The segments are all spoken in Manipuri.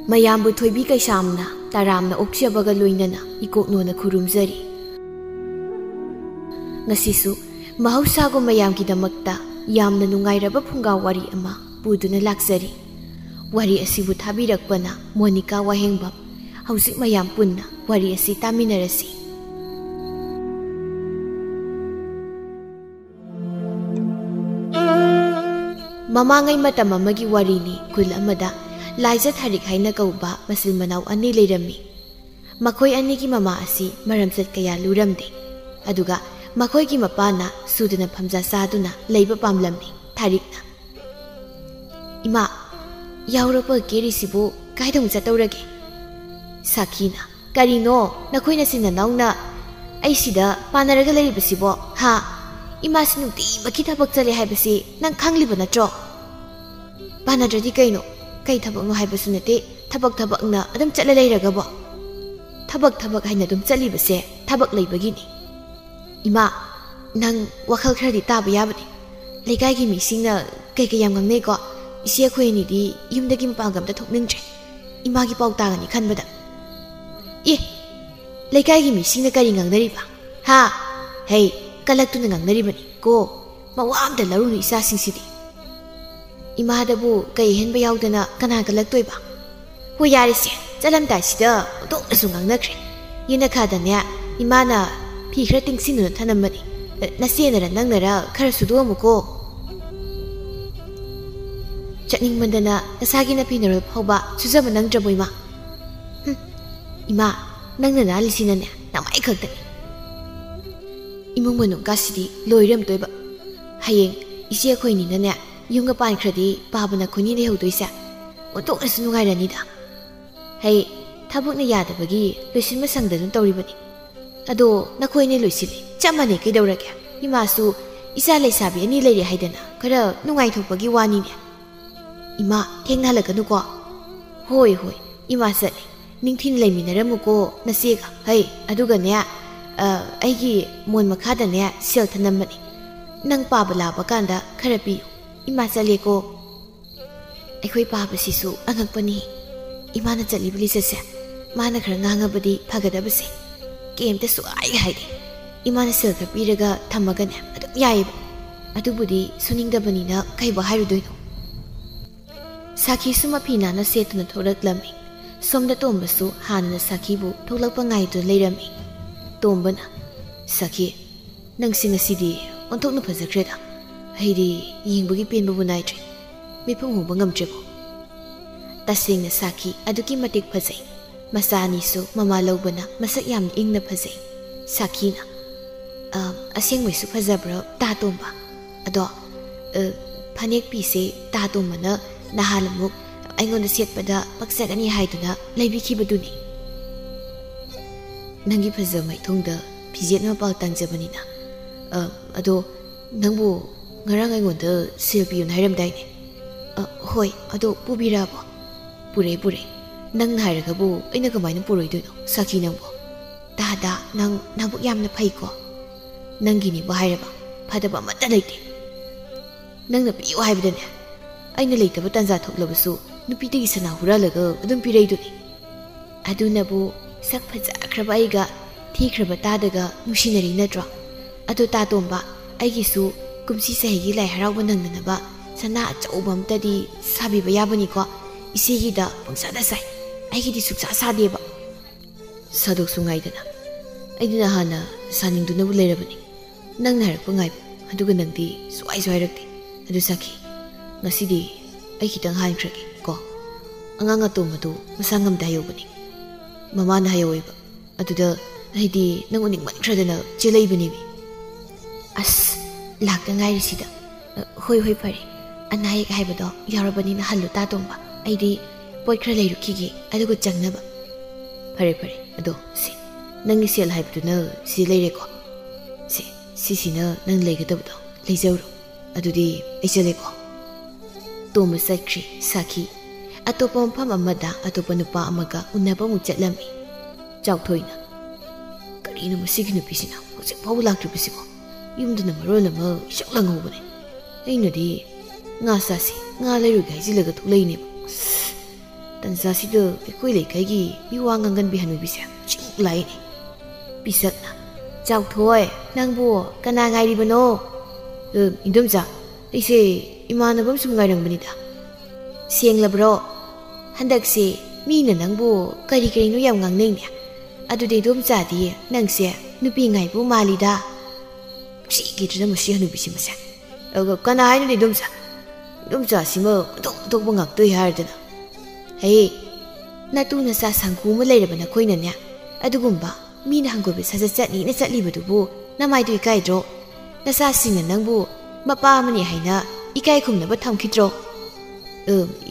ꯃꯌꯥꯝꯕꯨ ꯊꯣꯏꯕꯤ ꯀꯩꯁꯥꯝꯅ ꯇꯔꯥꯝꯅ ꯑꯣꯛꯆꯕꯒ ꯂꯣꯏꯅꯅ ꯏꯀꯣꯛꯅꯣꯅ ꯈꯨꯔꯨꯝꯖꯔꯤ꯫ ꯉꯁꯤꯁꯨ ꯃꯍꯧꯁꯥꯒꯨꯝ ꯃꯌꯥꯝꯒꯤꯗꯃꯛꯇ ꯌꯥꯝꯅ ꯅꯨꯡꯉꯥꯏꯔꯕ ꯐꯨꯡꯒꯥ ꯋꯥꯔꯤ ꯑꯃ ꯄꯨꯗꯨꯅ ꯂꯥꯛꯆꯔꯤ꯫ ꯋꯥꯔꯤ ꯑꯁꯤꯕꯨ ꯊꯥꯕꯤꯔꯛꯄꯅ ꯃꯣꯅꯤꯀꯥ ꯋꯥꯍꯦꯡꯕꯝ꯫ ꯍꯧꯖꯤꯛ ꯃꯌꯥꯝ ꯄꯨꯟꯅ ꯋꯥꯔꯤ ꯑꯁꯤ ꯇꯥꯃꯤꯟꯅꯔꯁꯤ꯫ ꯃꯃꯥꯡꯉꯩ ꯃꯇꯝ ꯑꯃꯒꯤ ꯋꯥꯔꯤꯅꯤ꯫ ꯈꯨꯜ ꯑꯃꯗ ꯂꯥꯏꯖ ꯊꯥꯔꯤꯛ ꯍꯥꯏꯅ ꯀꯧꯕ ꯃꯆꯤꯜ ꯃꯅꯥꯎ ꯑꯅꯤ ꯂꯩꯔꯝꯃꯤ꯫ ꯃꯈꯣꯏ ꯑꯅꯤꯒꯤ ꯃꯃꯥ ꯑꯁꯤ ꯃꯔꯝꯆꯠ ꯀꯌꯥ ꯂꯨꯔꯝꯗꯦ꯫ ꯑꯗꯨꯒ ꯃꯈꯣꯏꯒꯤ ꯃꯄꯥꯅ ꯁꯨꯗꯅ ꯐꯝꯖꯥ ꯆꯥꯗꯨꯅ ꯂꯩꯕ ꯄꯥꯝꯂꯝꯃꯤ꯫ ꯊꯥꯔꯤꯛꯅ, "ꯏꯃꯥ, ꯌꯥꯎꯔꯛꯄ ꯀꯦꯔꯤꯁꯤꯕꯨ ꯀꯥꯏꯗ ꯆꯠꯇꯧꯔꯒꯦ?" ꯁꯥꯈꯤꯅ, "ꯀꯔꯤꯅꯣ ꯅꯈꯣꯏ ꯅꯆꯤꯟ ꯅꯅꯥꯎꯅ ꯑꯩꯁꯤꯗ ꯄꯥꯟꯅꯔꯒ ꯂꯩꯔꯤꯕꯁꯤꯕꯣ? ꯍꯥ? ꯏꯃꯥꯁꯤ ꯅꯨꯡꯇꯤꯃꯛꯀꯤ ꯊꯕꯛ ꯆꯠꯂꯦ ꯍꯥꯏꯕꯁꯤ ꯅꯪ ꯈꯪꯂꯤꯕ ꯅꯠꯇ꯭ꯔꯣ? ꯄꯥꯟꯅꯗ꯭ꯔꯗꯤ ꯀꯩꯅꯣ? ꯀꯩ ꯊꯕꯛꯅꯣ ꯍꯥꯏꯕꯁꯨ ꯅꯠꯇꯦ, ꯊꯕꯛꯅ ꯑꯗꯨꯝ ꯆꯠꯂ ꯂꯩꯔꯒꯕꯣ? ꯊꯕꯛ ꯍꯥꯏꯅ ꯑꯗꯨꯝ ꯆꯠꯂꯤꯕꯁꯦ ꯊꯕꯛ ꯂꯩꯕꯒꯤꯅꯤ꯫ ꯏꯃꯥ, ꯅꯪ ꯋꯥꯈꯜ ꯈꯔꯗꯤ ꯇꯥꯕ ꯌꯥꯕꯅꯤ꯫ ꯂꯩꯀꯥꯏꯒꯤ ꯃꯤꯁꯤꯡꯅ ꯀꯩ ꯌꯥꯝ ꯉꯥꯡꯅꯩꯀꯣ? ꯏꯆꯦ ꯑꯩꯈꯣꯏ ꯑꯅꯤꯗꯤ ꯌꯨꯝꯗꯒꯤ ꯃꯄꯥꯟꯒ ꯑꯝꯇ ꯊꯣꯛꯅꯤꯡꯗ꯭ꯔꯦ, ꯏꯃꯥꯒꯤ ꯄꯥꯎ ꯇꯥꯒꯅꯤ ꯈꯟꯕꯗ." "ꯑꯦ, ꯂꯩꯀꯥꯏꯒꯤ ꯃꯤꯁꯤꯡꯅ ꯀꯔꯤ ꯉꯥꯡꯅꯔꯤꯕ? ꯍꯥ? ꯍꯩ, ꯀꯂꯛꯇꯨꯅ ꯉꯥꯡꯅꯔꯤꯕꯅꯤ ꯀꯣ, ꯃꯋꯥ ꯑꯝꯇ ꯂꯧꯔꯨꯅꯨ ꯏꯆꯥꯁꯤꯡꯁꯤꯗꯤ꯫ ꯏꯃꯥꯗꯕꯨ ꯀꯩ ꯑꯍꯦꯟꯕ ꯌꯥꯎꯗꯅ ꯀꯅꯥ ꯀꯂꯛꯇꯣꯏꯕ? ꯍꯣꯏ ꯌꯥꯔꯦꯁꯦ, ꯆꯠꯂꯝꯗꯥꯏꯁꯤꯗ ꯑꯣꯟꯊꯣꯛꯅꯁꯨ ꯉꯥꯡꯅꯈ꯭ꯔꯦ꯫ ꯌꯦꯅꯈꯥꯗꯅꯦ ꯏꯃꯥꯅ ꯐꯤ ꯈꯔ ꯇꯤꯡꯁꯤꯟꯗꯨꯅ ꯊꯅꯝꯕꯅꯤ, ꯅꯆꯦꯅꯔ ꯅꯪꯅꯔ ꯈꯔ ꯁꯨꯗꯣꯛꯑꯝꯃꯨꯀꯣ꯫ ꯆꯠꯅꯤꯡꯃꯟꯗꯅ ꯅꯁꯥꯒꯤ ꯅꯐꯤ ꯅꯔꯣꯜ ꯐꯥꯎꯕ ꯁꯨꯖꯕ ꯅꯪꯗ꯭ꯔꯕꯣ ꯏꯃꯥ? ꯏꯃꯥ, ꯅꯪꯅ ꯅꯥꯜꯂꯤꯁꯤꯅꯅꯦ ꯅꯃꯥꯏ ꯈꯛꯇꯅꯤ꯫ ꯏꯃꯨꯡ ꯃꯅꯨꯡꯀꯥꯁꯤꯗꯤ ꯂꯣꯏꯔꯝꯗꯣꯏꯕ꯫ ꯍꯌꯦꯡ ꯏꯆꯦ ꯑꯩꯈꯣꯏꯅꯤꯅꯅꯦ ꯌꯨꯝꯒ ꯄꯥꯟꯈ꯭ꯔꯗꯤ ꯄꯥꯕꯅ ꯑꯩꯈꯣꯏꯅꯤ ꯂꯩꯍꯧꯗꯣꯏꯁꯦ ꯑꯣꯟꯊꯣꯛꯅꯁꯨ ꯅꯨꯡꯉꯥꯏꯔꯅꯤꯗ꯫ ꯍꯩ, ꯊꯕꯛꯅ ꯌꯥꯗꯕꯒꯤ ꯂꯣꯏꯁꯤꯟꯕ ꯁꯪꯗꯅ ꯇꯧꯔꯤꯕꯅꯤ꯫ ꯑꯗꯣ ꯅꯈꯣꯏꯅꯦ ꯂꯣꯏꯁꯤꯜꯂꯤ, ꯆꯞ ꯃꯥꯟꯅꯩ ꯀꯩꯗꯧꯔꯒꯦ? ꯏꯃꯥꯁꯨ ꯏꯆꯥ ꯂꯩꯁꯥꯕꯤ ꯑꯅꯤ ꯂꯩꯔꯦ ꯍꯥꯏꯗꯅ ꯈꯔ ꯅꯨꯡꯉꯥꯏꯊꯣꯛꯄꯒꯤ ꯋꯥꯅꯤꯅꯦ꯫ ꯏꯃꯥ, ꯊꯦꯡꯅ ꯍꯜꯂꯛꯀꯅꯨꯀꯣ꯫ ꯍꯣꯏ, ꯏꯃꯥ ꯆꯠꯂꯦ, ꯅꯤꯡꯊꯤꯅ ꯂꯩꯃꯤꯟꯅꯔꯝꯃꯨꯀꯣ ꯅꯆꯦꯒ꯫ ꯍꯩ, ꯑꯗꯨꯒꯅꯦ ꯑꯩꯒꯤ ꯃꯣꯟ ꯃꯈꯥꯗꯅꯦ ꯁꯦꯜ ꯊꯅꯝꯕꯅꯤ, ꯅꯪ ꯄꯥꯕ ꯂꯥꯛꯄ ꯀꯥꯟꯗ ꯈꯔ ꯄꯤꯌꯨ꯫ ꯏꯃꯥ ꯆꯠꯂꯦꯀꯣ." ꯑꯩꯈꯣꯏ ꯄꯥꯕꯁꯤꯁꯨ ꯑꯉꯛꯄꯅꯤ꯫ ꯏꯃꯥꯅ ꯆꯠꯂꯤꯕ ꯂꯤꯆꯠꯁꯦ ꯃꯥꯅ ꯈꯔ ꯉꯥꯡꯉꯕꯗꯤ ꯐꯒꯗꯕꯁꯦ ꯀꯩꯝꯇꯁꯨ ꯍꯥꯏꯗꯦ꯫ ꯏꯃꯥꯅ ꯁꯦꯜ ꯈꯔ ꯄꯤꯔꯒ ꯊꯝꯃꯒꯅꯦ ꯑꯗꯨꯝ ꯌꯥꯏꯌꯦꯕ꯫ ꯑꯗꯨꯕꯨꯗꯤ ꯁꯨꯅꯤꯡꯗꯕꯅꯤꯅ ꯀꯩꯕꯨ ꯍꯥꯏꯔꯨꯗꯣꯏꯅꯣ꯫ ꯁꯥꯈꯤꯁꯨ ꯃꯐꯤ ꯅꯥꯟꯅ ꯁꯦꯠꯇꯨꯅ ꯊꯣꯛꯂꯛꯂꯝꯃꯤ꯫ ꯁꯣꯝꯗ ꯇꯣꯝꯕꯁꯨ ꯍꯥꯟꯅꯅ ꯁꯥꯈꯤꯕꯨ ꯊꯣꯛꯂꯛꯄ ꯉꯥꯏꯗꯨꯅ ꯂꯩꯔꯝꯃꯤ꯫ ꯇꯣꯝꯕꯅ, "ꯁꯥꯈꯤ, ꯅꯪꯁꯤ ꯉꯁꯤꯗꯤ ꯑꯣꯟꯊꯣꯛꯅ ꯐꯖꯈ꯭ꯔꯦꯗ. ꯑꯩꯗꯤ ꯌꯦꯡꯕꯒꯤ ꯄꯦꯟꯕꯕꯨ ꯅꯥꯏꯗ꯭ꯔꯦ, ꯃꯤꯐꯝ ꯍꯣꯡꯕ ꯉꯝꯗ꯭ꯔꯦꯕꯣ." ꯇꯁꯦꯡꯅ ꯁꯥꯈꯤ ꯑꯗꯨꯛꯀꯤ ꯃꯇꯤꯛ ꯐꯖꯩ꯫ ꯃꯆꯥ ꯑꯅꯤꯁꯨ ꯃꯃꯥ ꯂꯧꯕꯅ ꯃꯁꯛ ꯌꯥꯝꯅ ꯏꯪꯅ ꯐꯖꯩ꯫ ꯁꯥꯈꯤꯅ, "ꯑꯁꯦꯡꯕꯩꯁꯨ ꯐꯖꯕ꯭ꯔꯥ ꯇꯥ ꯇꯣꯝꯕ? ꯑꯗꯣ ꯐꯅꯦꯛ ꯐꯤꯁꯦ ꯇꯥ ꯇꯣꯝꯕꯅ ꯅꯍꯥꯟ ꯑꯃꯨꯛ ꯑꯩꯉꯣꯟꯗ ꯁꯦꯠꯄꯗ ꯄꯛꯆꯒꯅꯤ ꯍꯥꯏꯗꯨꯅ ꯂꯩꯕꯤꯈꯤꯕꯗꯨꯅꯤ." "ꯅꯪꯒꯤ ꯐꯖꯕ ꯃꯥꯏꯊꯣꯡꯗ ꯐꯤꯖꯦꯠ ꯃꯄꯥꯜ ꯇꯥꯡꯖꯕꯅꯤꯅ꯫ ꯑꯗꯣ ꯅꯪꯕꯨ ꯉꯔꯥꯡ ꯑꯩꯉꯣꯟꯗ ꯁꯦꯜ ꯄꯤꯌꯨꯅ ꯍꯥꯏꯔꯝꯗꯥꯏꯅꯦ?" "ꯍꯣꯏ, ꯑꯗꯣ ꯄꯨꯕꯤꯔꯛꯑꯕꯣ?" "ꯄꯨꯔꯛꯑꯦ. ꯅꯪꯅ ꯍꯥꯏꯔꯒꯕꯨ ꯑꯩꯅ ꯀꯃꯥꯏꯅ ꯄꯨꯔꯣꯏꯗꯣꯏꯅꯣ ꯁꯥꯈꯤ ꯅꯪꯕꯨ? ꯇꯥꯗ ꯅꯪ ꯅꯕꯨꯛ ꯌꯥꯝꯅ ꯐꯩꯀꯣ꯫ ꯅꯪꯒꯤꯅꯦꯕꯨ ꯍꯥꯏꯔꯕ ꯐꯗꯕ ꯑꯃꯠꯇ ꯂꯩꯇꯦ꯫ ꯅꯪꯅ ꯄꯤꯌꯨ ꯍꯥꯏꯕꯗꯅꯦ ꯑꯩꯅ ꯂꯩꯇꯕ ꯇꯟꯖꯥ ꯊꯣꯛꯂꯕꯁꯨ ꯅꯨꯄꯤꯗꯒꯤ ꯁꯅꯥ ꯍꯨꯔꯥꯜꯂꯒ ꯑꯗꯨꯝ ꯄꯤꯔꯛꯏꯗꯨꯅꯤ꯫ ꯑꯗꯨꯅꯕꯨ ꯁꯛ ꯐꯖꯈ꯭ꯔꯕ ꯑꯩꯒ ꯊꯤꯈ꯭ꯔꯕ ꯇꯥꯗꯒ ꯅꯨꯡꯁꯤꯅꯔꯤ ꯅꯠꯇ꯭ꯔꯣ? ꯑꯗꯣ ꯇꯥ ꯇꯣꯝꯕ, ꯑꯩꯒꯤꯁꯨ ꯀꯨꯝꯁꯤ ꯆꯍꯤꯒꯤ ꯂꯥꯏ ꯍꯔꯥꯎꯕ ꯅꯪꯅꯅꯕ ꯁꯅꯥ ꯑꯆꯧꯕ ꯑꯝꯇꯗꯤ ꯁꯥꯕꯤꯕ ꯌꯥꯕꯅꯤꯀꯣ? ꯏꯆꯦꯒꯤꯗ ꯄꯪꯁꯥꯗ ꯁꯥꯏ, ꯑꯩꯒꯤꯗꯤ ꯁꯨꯛꯁꯥ ꯁꯥꯗꯦꯕ." "ꯁꯥꯗꯣꯛꯁꯨ ꯉꯥꯏꯗꯅ, ꯑꯩꯗꯤ ꯅꯍꯥꯟꯅ ꯁꯥꯅꯤꯡꯗꯨꯅꯕꯨ ꯂꯩꯔꯕꯅꯤ, ꯅꯪꯅ ꯍꯥꯏꯔꯛꯄ ꯉꯥꯏꯕ꯫ ꯑꯗꯨꯒ ꯅꯪꯗꯤ ꯁꯨꯡꯍꯥꯏꯁꯨ ꯍꯥꯏꯔꯛꯇꯦ꯫ ꯑꯗꯨ ꯁꯥꯈꯤ, ꯉꯁꯤꯗꯤ ꯑꯩ ꯈꯤꯇꯪ ꯍꯥꯏꯈ꯭ꯔꯒꯦ ꯀꯣ꯫ ꯑꯉꯥꯡ ꯑꯇꯣꯝꯕꯗꯨ ꯃꯁꯥ ꯉꯝꯗ ꯍꯥꯏꯍꯧꯕꯅꯤ, ꯃꯃꯥꯅ ꯍꯥꯏꯍꯧꯋꯦꯕ꯫ ꯑꯗꯨꯗ ꯑꯩꯗꯤ ꯅꯪ ꯎꯅꯤꯡꯃꯟꯈ꯭ꯔꯗꯅ ꯆꯦꯜꯂꯛꯏꯕꯅꯦꯃꯤ." "ꯑꯁ, ꯂꯥꯛꯇ ꯉꯥꯏꯔꯤꯁꯤꯗ꯫ ꯍꯣꯏ, ꯐꯔꯦ, ꯑꯅꯥ ꯑꯌꯦꯛ ꯍꯥꯏꯕꯗꯣ ꯌꯥꯎꯔꯕꯅꯤꯅ ꯍꯜꯂꯨ ꯇꯥ ꯇꯣꯝꯕ, ꯑꯩꯗꯤ ꯄꯣꯠ ꯈꯔ ꯂꯩꯔꯨꯈꯤꯒꯦ ꯑꯗꯨꯒ ꯆꯪꯅꯕ." "ꯐꯔꯦ, ꯑꯗꯣ ꯅꯪꯒꯤ ꯁꯦꯜ ꯍꯥꯏꯕꯗꯨꯅ ꯁꯤ ꯂꯩꯔꯦꯀꯣ? ꯁꯤꯁꯤꯅ ꯅꯪ ꯂꯩꯒꯗꯕꯗꯣ ꯂꯩꯖꯧꯔꯣ, ꯑꯗꯨꯗꯤ ꯑꯩ ꯆꯠꯂꯦꯀꯣ." ꯇꯣꯝꯕ ꯆꯠꯈ꯭ꯔꯤ꯫ ꯁꯥꯈꯤ ꯑꯇꯣꯞꯄ ꯃꯐꯝ ꯑꯃꯗ ꯑꯇꯣꯞꯄ ꯅꯨꯄꯥ ꯑꯃꯒ ꯎꯅꯕ ꯑꯃꯨꯛ ꯆꯠꯂꯝꯃꯤ꯫ ꯆꯥꯎꯊꯣꯏꯅ, "ꯀꯔꯤꯅꯣ ꯃꯁꯤꯒꯤ ꯅꯨꯄꯤꯁꯤꯅ ꯍꯧꯖꯤꯛ ꯐꯥꯎꯕ ꯂꯥꯛꯇ꯭ꯔꯤꯕꯁꯤꯕꯣ? ꯌꯨꯝꯗꯨꯅ ꯃꯔꯣꯜ ꯑꯃ ꯏꯆꯧ ꯂꯪꯍꯧꯕꯅꯦ. ꯑꯩꯅꯗꯤ ꯉꯥ ꯆꯥꯁꯤ ꯉꯥ ꯂꯩꯔꯨꯒꯦ ꯍꯥꯏꯖꯤꯜꯂꯒ ꯊꯣꯛꯂꯛꯏꯅꯦꯕ. ꯇꯟꯖꯥꯁꯤꯗ ꯑꯩꯈꯣꯏ ꯂꯩꯀꯥꯏꯒꯤ ꯃꯤꯋꯥ ꯉꯥꯡꯒꯟꯕꯤ ꯍꯅꯨꯕꯤꯁꯦ ꯆꯤꯡ ꯂꯥꯛꯏꯅꯦ ꯄꯤꯁꯛꯅ ꯆꯥꯎꯊꯣꯏ ꯅꯪꯕꯨ ꯀꯅꯥ ꯉꯥꯏꯔꯤꯕꯅꯣ ꯏꯟꯗꯣꯝꯆꯥ ꯑꯩꯁꯦ ꯏꯃꯥꯟꯅꯕ ꯁꯨꯝ ꯉꯥꯏꯔꯝꯕꯅꯤꯗ ꯁꯦꯡꯂꯕ꯭ꯔꯣ ꯍꯟꯗꯛꯁꯦ ꯃꯤꯅ ꯅꯪꯕꯨ ꯀꯔꯤ ꯀꯔꯤꯅꯣ ꯌꯥꯝ ꯉꯥꯡꯅꯩꯅꯦ ꯑꯗꯨꯗꯤ ꯏꯟꯗꯣꯝꯆꯥꯗꯤ ꯅꯪꯁꯦ ꯅꯨꯄꯤ ꯉꯥꯏꯕꯨ ꯃꯥꯜꯂꯤꯗ ꯁꯤꯒꯤꯗ꯭ꯔꯅ ꯃꯁꯤ ꯍꯅꯨꯕꯤꯁꯤ ꯃꯁꯦ ꯀꯅꯥ ꯍꯥꯏꯅꯣ ꯏꯟꯗꯣꯝꯆꯥꯁꯤꯃ ꯑꯇꯣꯞꯄ ꯉꯥꯛꯇꯣꯏ ꯍꯥꯏꯔꯗꯅ ꯍꯦ ꯅꯇꯨ ꯅꯆꯥ ꯁꯪꯒꯨ ꯑꯃ ꯂꯩꯔꯕ ꯅꯈꯣꯏꯅꯅꯦ ꯑꯗꯨꯒꯨꯝꯕ ꯃꯤꯅ ꯍꯪꯒꯣꯏꯕ ꯁꯥꯖꯠ ꯆꯠꯅꯤꯅ ꯆꯠꯂꯤꯕꯗꯨꯕꯨ ꯅꯃꯥꯏꯗꯨ ꯏꯀꯥꯏꯗ꯭ꯔꯣ ꯅꯆꯥꯁꯤꯡꯅ ꯅꯪꯕꯨ ꯃꯄꯥ ꯑꯃꯅꯤ ꯍꯥꯏꯅ ꯏꯀꯥꯏ ꯈꯨꯝꯅꯕ ꯊꯝꯈꯤꯗ꯭ꯔꯣ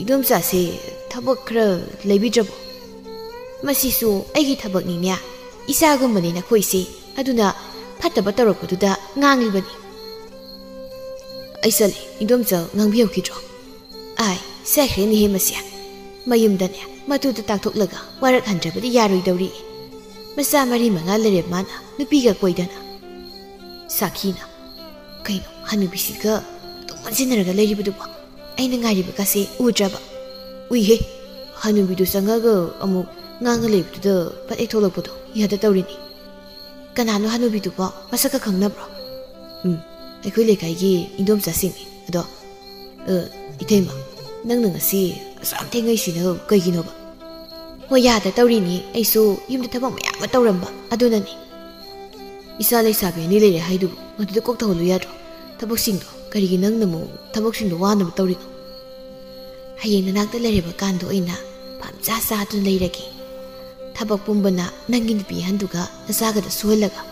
ꯏꯟꯗꯣꯝꯆꯥꯁꯦ ꯊꯕꯛ ꯈꯔ ꯂꯩꯕꯤꯗ꯭ꯔꯕꯣ ꯃꯁꯤꯁꯨ ꯑꯩꯒꯤ ꯊꯕꯛꯅꯤꯅꯦ ꯏꯆꯥꯒꯨꯝꯕꯅꯤ ꯅꯈꯣꯏꯁꯦ ꯑꯗꯨꯅ ꯐꯠꯇꯕ ꯇꯧꯔꯛꯄꯗꯨꯗ ꯉꯥꯡꯂꯤꯕꯅꯤ ꯑꯩ ꯆꯠꯂꯤ ꯏꯟꯗꯣꯝꯆꯥ ꯉꯥꯡꯕꯤꯍꯧꯈꯤꯗ꯭ꯔꯣ ꯑꯥꯏ ꯁꯦꯈ꯭ꯔꯦꯅꯦꯍꯦ ꯃꯁꯤ ꯃꯌꯨꯝꯗꯅꯦ ꯃꯇꯨꯗ ꯇꯥꯛꯊꯣꯛꯂꯒ ꯋꯥꯔꯛꯍꯟꯗ꯭ꯔꯕꯗꯤ ꯌꯥꯔꯣꯏꯗꯧꯔꯤ ꯃꯆꯥ 4-5 ꯂꯩꯔꯦ ꯃꯥꯅ ꯅꯨꯄꯤꯒ ꯀꯣꯏꯗꯅ ꯁꯥꯈꯤꯅ ꯀꯩꯅꯣ ꯍꯅꯨꯕꯤꯁꯤꯒ ꯑꯗꯨꯝ ꯃꯟꯁꯤꯟꯅꯔꯒ ꯂꯩꯔꯤꯕꯗꯨꯕꯣ ꯑꯩꯅ ꯉꯥꯏꯔꯤꯕꯒꯁꯦ ꯎꯗ꯭ꯔꯕ ꯎꯏꯍꯦ ꯍꯅꯨꯕꯤꯗꯨ ꯆꯪꯉꯒ ꯑꯃꯨꯛ ꯉꯥꯡꯉ ꯂꯩꯕꯗꯨꯗ ꯄꯠꯍꯦꯛ ꯊꯣꯛꯂꯛꯄꯗꯣ ꯌꯥꯗ ꯇꯧꯔꯤꯅꯤ ꯀꯅꯥꯅꯣ ꯍꯅꯨꯕꯤꯗꯨꯕꯣ ꯃꯁꯛꯀ ꯈꯪꯅꯕ꯭ꯔꯣ ꯑꯩꯈꯣꯏ ꯂꯩꯀꯥꯏꯒꯤ ꯏꯟꯗꯣꯝꯆꯥꯁꯤꯡꯅꯤ ꯑꯗꯣ ꯏꯇꯩꯃ ꯅꯪꯅ ꯉꯁꯤ ꯑꯁꯨꯛ ꯊꯦꯡꯉꯩꯁꯤꯅ ꯀꯩꯒꯤꯅꯣꯕ ꯍꯣꯏ ꯌꯥꯗ ꯇꯧꯔꯤꯅꯤ ꯑꯩꯁꯨ ꯌꯨꯝꯗ ꯊꯕꯛ ꯃꯌꯥꯝ ꯑꯃ ꯇꯧꯔꯝꯕ ꯑꯗꯨꯅꯅꯤ ꯏꯆꯥ ꯂꯩꯁꯥꯕꯤ ꯑꯅꯤ ꯂꯩꯔꯦ ꯍꯥꯏꯗꯨꯕꯨ ꯃꯗꯨꯗ ꯀꯣꯛ ꯇꯧꯍꯜꯂꯨ ꯌꯥꯗ꯭ꯔꯣ ꯊꯕꯛꯁꯤꯡꯗꯣ ꯀꯔꯤꯒꯤ ꯅꯪꯅ ꯑꯃꯨꯛ ꯊꯕꯛꯁꯤꯡꯗꯣ ꯋꯥꯅꯕ ꯇꯧꯔꯤꯅꯣ ꯍꯌꯦꯡ ꯅꯅꯥꯛꯇ ꯂꯩꯔꯤꯕ ꯀꯥꯟꯗ ꯑꯣꯏꯅ ꯐꯝꯆꯥ ꯆꯥꯗꯨꯅ ꯂꯩꯔꯒꯦ ꯊꯕꯛ ꯄꯨꯝꯕꯅ ꯅꯪꯒꯤ ꯅꯨꯄꯤ ꯑꯍꯟꯗꯨꯒ ꯅꯆꯥꯒꯗ ꯁꯨꯍꯜꯂꯒ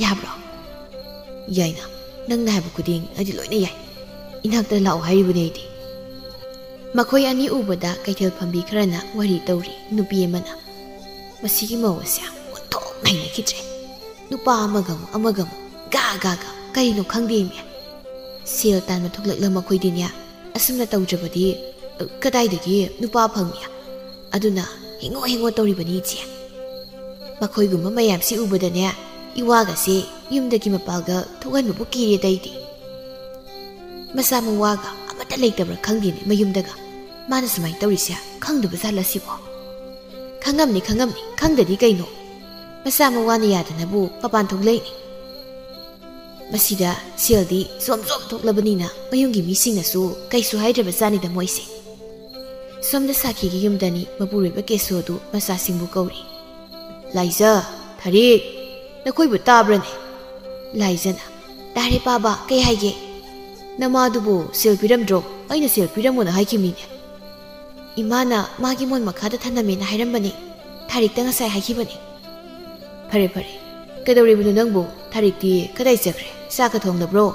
ꯌꯥꯕ꯭ꯔꯣ ꯌꯥꯏꯅ ꯅꯪꯅ ꯍꯥꯏꯕ ꯈꯨꯗꯤꯡ ꯑꯩꯗꯤ ꯂꯣꯏꯅ ꯌꯥꯏ ꯏꯅꯥꯛꯇ ꯂꯥꯛꯑꯣ ꯍꯥꯏꯔꯤꯕꯅꯦ ꯑꯩꯗꯤ ꯃꯈꯣꯏ ꯑꯅꯤ ꯎꯕꯗ ꯀꯩꯊꯦꯜ ꯐꯝꯕꯤ ꯈꯔꯅ ꯋꯥꯔꯤ ꯇꯧꯔꯤ ꯅꯨꯄꯤ ꯑꯃꯅ ꯃꯁꯤꯒꯤ ꯃꯧ ꯑꯁꯦ ꯑꯣꯟꯊꯣꯛꯅ ꯍꯩꯅꯈꯤꯗ꯭ꯔꯦ ꯅꯨꯄꯥ ꯑꯃꯒ ꯑꯃꯨꯛ ꯒꯥ ꯀꯔꯤꯅꯣ ꯈꯪꯗꯦꯃꯦ ꯁꯦꯜ ꯇꯥꯟꯕ ꯊꯣꯛꯂꯛꯂ ꯃꯈꯣꯏꯗꯤꯅꯦ ꯑꯁꯨꯝꯅ ꯇꯧꯗ꯭ꯔꯕꯗꯤ ꯀꯗꯥꯏꯗꯒꯤ ꯅꯨꯄꯥ ꯐꯪꯅꯤ ꯑꯗꯨꯅ ꯍꯦꯡꯉꯣ ꯇꯧꯔꯤꯕꯅꯤ ꯏꯆꯦ ꯃꯈꯣꯏꯒꯨꯝꯕ ꯃꯌꯥꯝꯁꯤ ꯎꯕꯗꯅꯦ ꯏꯋꯥꯒꯁꯦ ꯌꯨꯝꯗꯒꯤ ꯃꯄꯥꯜꯒ ꯊꯣꯛꯍꯟꯕꯕꯨ ꯀꯤꯔꯦꯗ ꯑꯩꯗꯤ ꯃꯆꯥ ꯃꯋꯥꯒ ꯑꯃꯠꯇ ꯂꯩꯇꯕ꯭ꯔꯥ ꯈꯪꯗꯦꯅꯦ ꯃꯌꯨꯝꯗꯒ ꯃꯥꯅ ꯁꯨꯃꯥꯏꯅ ꯇꯧꯔꯤꯁꯦ ꯈꯪꯗꯕ ꯖꯥꯠꯂ ꯁꯤꯕꯣ ꯈꯪꯉꯝꯅꯤ ꯈꯪꯗꯗꯤ ꯀꯩꯅꯣ ꯃꯆꯥ ꯃꯋꯥꯅ ꯌꯥꯗꯅꯕꯨ ꯃꯄꯥꯟ ꯊꯣꯛꯂꯛꯏꯅꯤ ꯃꯁꯤꯗ ꯁꯦꯜꯗꯤ ꯁꯣꯝ ꯊꯣꯛꯂꯕꯅꯤꯅ ꯃꯌꯨꯝꯒꯤ ꯃꯤꯁꯤꯡꯅꯁꯨ ꯀꯩꯁꯨ ꯍꯥꯏꯗ꯭ꯔꯕꯖꯥꯠꯅꯤꯗ ꯃꯣꯏꯁꯦ ꯁꯣꯝꯗ ꯁꯥꯈꯤꯒꯤ ꯌꯨꯝꯗꯅꯤ ꯃꯄꯨꯔꯣꯏꯕ ꯀꯦꯁꯣꯗꯨ ꯃꯆꯥꯁꯤꯡꯕꯨ ꯀꯧꯔꯤ ꯂꯥꯏꯖ ꯊꯥꯔꯤꯛ ꯅꯈꯣꯏꯕꯨ ꯇꯥꯕ꯭ꯔꯅꯦ ꯂꯥꯏꯖꯅ ꯇꯥꯔꯦ ꯄꯥꯕ ꯀꯩ ꯍꯥꯏꯒꯦ ꯅꯃꯥꯗꯨꯕꯨ ꯁꯦꯜ ꯄꯤꯔꯝꯗ꯭ꯔꯣ ꯑꯩꯅ ꯁꯦꯜ ꯄꯤꯔꯝꯃꯣꯅ ꯍꯥꯏꯈꯤꯕꯅꯤꯅꯦ ꯏꯃꯥꯅ ꯃꯥꯒꯤ ꯃꯣꯟ ꯃꯈꯥꯗ ꯊꯅꯝꯃꯦꯅ ꯍꯥꯏꯔꯝꯕꯅꯤ ꯊꯥꯔꯤꯛꯇ ꯉꯁꯥꯏ ꯍꯥꯏꯈꯤꯕꯅꯤ ꯐꯔꯦ ꯀꯩꯗꯧꯔꯤꯕꯅꯣ ꯅꯪꯕꯨ ꯊꯥꯔꯤꯛꯇꯤ ꯀꯗꯥꯏ ꯆꯠꯈ꯭ꯔꯦ ꯆꯥꯛꯀ ꯊꯣꯡꯂꯕ꯭ꯔꯣ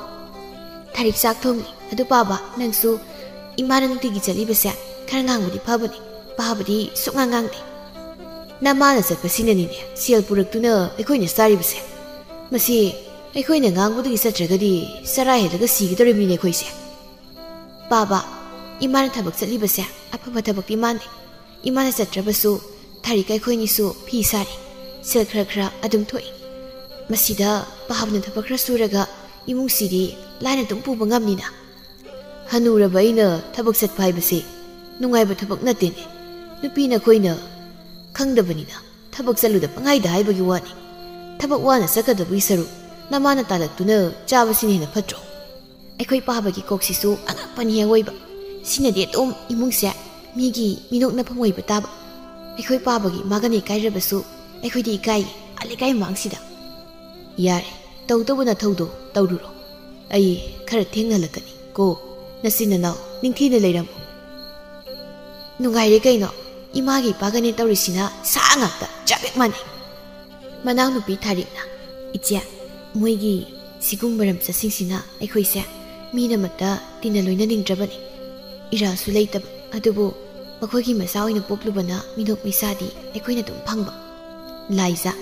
ꯊꯥꯔꯤꯛ ꯆꯥꯛ ꯊꯣꯡꯂꯤ ꯑꯗꯨ ꯄꯥꯕ ꯅꯪꯁꯨ ꯏꯃꯥꯅ ꯅꯨꯡꯇꯤꯒꯤ ꯆꯠꯂꯤꯕꯁꯦ ꯈꯔ ꯉꯥꯡꯕꯗꯤ ꯐꯕꯅꯤ ꯄꯥꯕꯗꯤ ꯁꯨꯛꯉꯥꯡ ꯉꯥꯡꯗꯦ ꯅꯃꯥꯅ ꯆꯠꯄꯁꯤꯅꯅꯤꯅꯦ ꯁꯦꯜ ꯄꯨꯔꯛꯇꯨꯅ ꯑꯩꯈꯣꯏꯅ ꯆꯥꯔꯤꯕꯁꯦ ꯃꯁꯤ ꯑꯩꯈꯣꯏꯅ ꯉꯥꯡꯕꯗꯒꯤ ꯆꯠꯇ꯭ꯔꯒꯗꯤ ꯆꯔꯥ ꯍꯦꯜꯂꯒ ꯁꯤꯒꯗꯧꯔꯤꯕꯅꯤꯅꯦ ꯑꯩꯈꯣꯏꯁꯦ ꯄꯥꯕ ꯏꯃꯥꯅ ꯊꯕꯛ ꯆꯠꯂꯤꯕꯁꯦ ꯑꯐꯕ ꯊꯕꯛꯇꯤ ꯃꯥꯟꯗꯦ ꯏꯃꯥꯅ ꯆꯠꯇ꯭ꯔꯕꯁꯨ ꯊꯥꯔꯤꯛ ꯑꯩꯈꯣꯏꯅꯤꯁꯨ ꯐꯤ ꯁꯥꯔꯤ ꯁꯦꯜ ꯈꯔ ꯑꯗꯨꯝ ꯊꯣꯛꯏ ꯃꯁꯤꯗ ꯄꯥꯕꯅ ꯊꯕꯛ ꯈꯔ ꯁꯨꯔꯒ ꯏꯃꯨꯡꯁꯤꯗꯤ ꯂꯥꯏꯅ ꯑꯗꯨꯝ ꯄꯨꯕ ꯉꯝꯅꯤꯅ ꯍꯅꯨꯔꯕ ꯑꯩꯅ ꯊꯕꯛ ꯆꯠꯄ ꯍꯥꯏꯕꯁꯦ ꯅꯨꯡꯉꯥꯏꯕ ꯊꯕꯛ ꯅꯠꯇꯦꯅꯦ ꯅꯨꯄꯤꯅ ꯑꯩꯈꯣꯏꯅ ꯈꯪꯗꯕꯅꯤꯅ ꯊꯕꯛ ꯆꯠꯂꯨꯗ ꯄꯪꯍꯥꯏꯗ ꯍꯥꯏꯕꯒꯤ ꯋꯥꯅꯤ ꯊꯕꯛ ꯋꯥꯅ ꯆꯠꯀꯗꯕꯒꯤ ꯁꯔꯨꯛ ꯅꯃꯥꯅ ꯇꯥꯜꯂꯛꯇꯨꯅ ꯆꯥꯕꯁꯤꯅ ꯍꯦꯟꯅ ꯐꯠꯇ꯭ꯔꯣ ꯑꯩꯈꯣꯏ ꯄꯥꯕꯒꯤ ꯀꯣꯛꯁꯤꯁꯨ ꯑꯉꯛꯄꯅꯤ ꯑꯋꯣꯏꯕ ꯁꯤꯅꯗꯤ ꯑꯗꯨꯝ ꯏꯃꯨꯡꯁꯦ ꯃꯤꯒꯤ ꯃꯤꯅꯣꯛꯅꯐꯝ ꯑꯣꯏꯕ ꯇꯥꯕ ꯑꯩꯈꯣꯏ ꯄꯥꯕꯒꯤ ꯃꯥꯒꯅ ꯏꯀꯥꯏꯔꯕꯁꯨ ꯑꯩꯈꯣꯏꯗꯤ ꯏꯀꯥꯏ ꯑꯂꯩꯀꯥꯏ ꯃꯃꯥꯡꯁꯤꯗ ꯌꯥꯔꯦ ꯇꯧꯗꯧꯕ ꯅꯊꯧꯗꯣ ꯇꯧꯔꯨꯔꯣ ꯑꯩ ꯈꯔ ꯊꯦꯡꯅꯍꯜꯂꯛꯀꯅꯤ ꯀꯣ ꯅꯆꯤꯟ ꯅꯅꯥꯎ ꯅꯤꯡꯊꯤꯅ ꯂꯩꯔꯝꯃꯨ ꯅꯨꯡꯉꯥꯏꯔꯦ ꯀꯩꯅꯣ ꯏꯃꯥꯒꯤ ꯏꯄꯥꯒꯅꯦ ꯇꯧꯔꯤꯁꯤꯅ ꯁꯥ ꯉꯥꯛꯇ ꯆꯥꯕꯦꯛ ꯃꯥꯟꯅꯩ ꯃꯅꯥꯎꯅꯨꯄꯤ ꯊꯥꯔꯤꯛꯅ ꯏꯆꯦ ꯃꯣꯏꯒꯤ ꯁꯤꯒꯨꯝꯕ ꯂꯝꯆꯠꯁꯤꯡꯁꯤꯅ ꯑꯩꯈꯣꯏꯁꯦ ꯃꯤꯅꯃꯠꯇ ꯇꯤꯟꯅ ꯂꯣꯏꯅꯅꯤꯡꯗ꯭ꯔꯕꯅꯤ ꯏꯔꯥꯜꯁꯨ ꯂꯩꯇꯕ ꯑꯗꯨꯕꯨ ꯃꯈꯣꯏꯒꯤ ꯃꯆꯥ ꯑꯣꯏꯅ ꯄꯣꯛꯂꯨꯕꯅ ꯃꯤꯅꯣꯛ ꯃꯩꯁꯥꯗꯤ ꯑꯩꯈꯣꯏꯅ ꯑꯗꯨꯝ ꯐꯪꯕ ꯂꯥꯏꯖ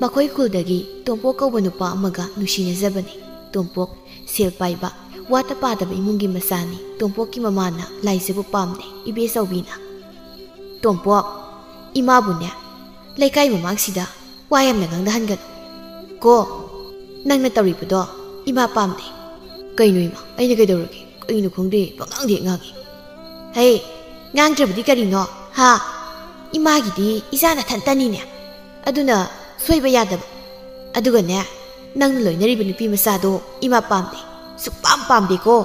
ꯃꯈꯣꯏ ꯈꯨꯜꯗꯒꯤ ꯇꯣꯝꯄꯣꯛ ꯀꯧꯕ ꯅꯨꯄꯥ ꯑꯃꯒ ꯅꯨꯡꯁꯤꯅꯖꯕꯅꯤ ꯇꯣꯝꯄꯣꯛ ꯁꯦꯜ ꯄꯥꯏꯕ ꯋꯥꯠꯇ ꯄꯥꯗꯕ ꯏꯃꯨꯡꯒꯤ ꯃꯆꯥꯅꯤ ꯇꯣꯝꯄꯣꯛꯀꯤ ꯃꯃꯥꯅ ꯂꯥꯏꯖꯕꯨ ꯄꯥꯝꯗꯦ ꯏꯕꯦꯆꯧꯕꯤꯅ ꯇꯣꯝꯄꯣꯛ ꯏꯃꯥꯕꯨꯅꯦ ꯂꯩꯀꯥꯏ ꯃꯃꯥꯡꯁꯤꯗ ꯋꯥ ꯌꯥꯝꯅ ꯉꯥꯡꯅꯍꯟꯒꯅꯨ ꯀꯣ ꯅꯪꯅ ꯇꯧꯔꯤꯕꯗꯣ ꯏꯃꯥ ꯄꯥꯝꯗꯦ ꯀꯩꯅꯣ ꯏꯃꯥ ꯑꯩꯅ ꯀꯩꯗꯧꯔꯒꯦ ꯀꯩꯅꯣ ꯈꯪꯗꯦ ꯄꯉꯥꯡꯗꯦ ꯉꯥꯡꯉꯤ ꯍꯦ ꯉꯥꯡꯗ꯭ꯔꯕꯗꯤ ꯀꯔꯤꯅꯣ ha imagidi isana thantani ne aduna soiba yadaba aduga ne nang loinari bi nupi masado ima pamde su pamde ko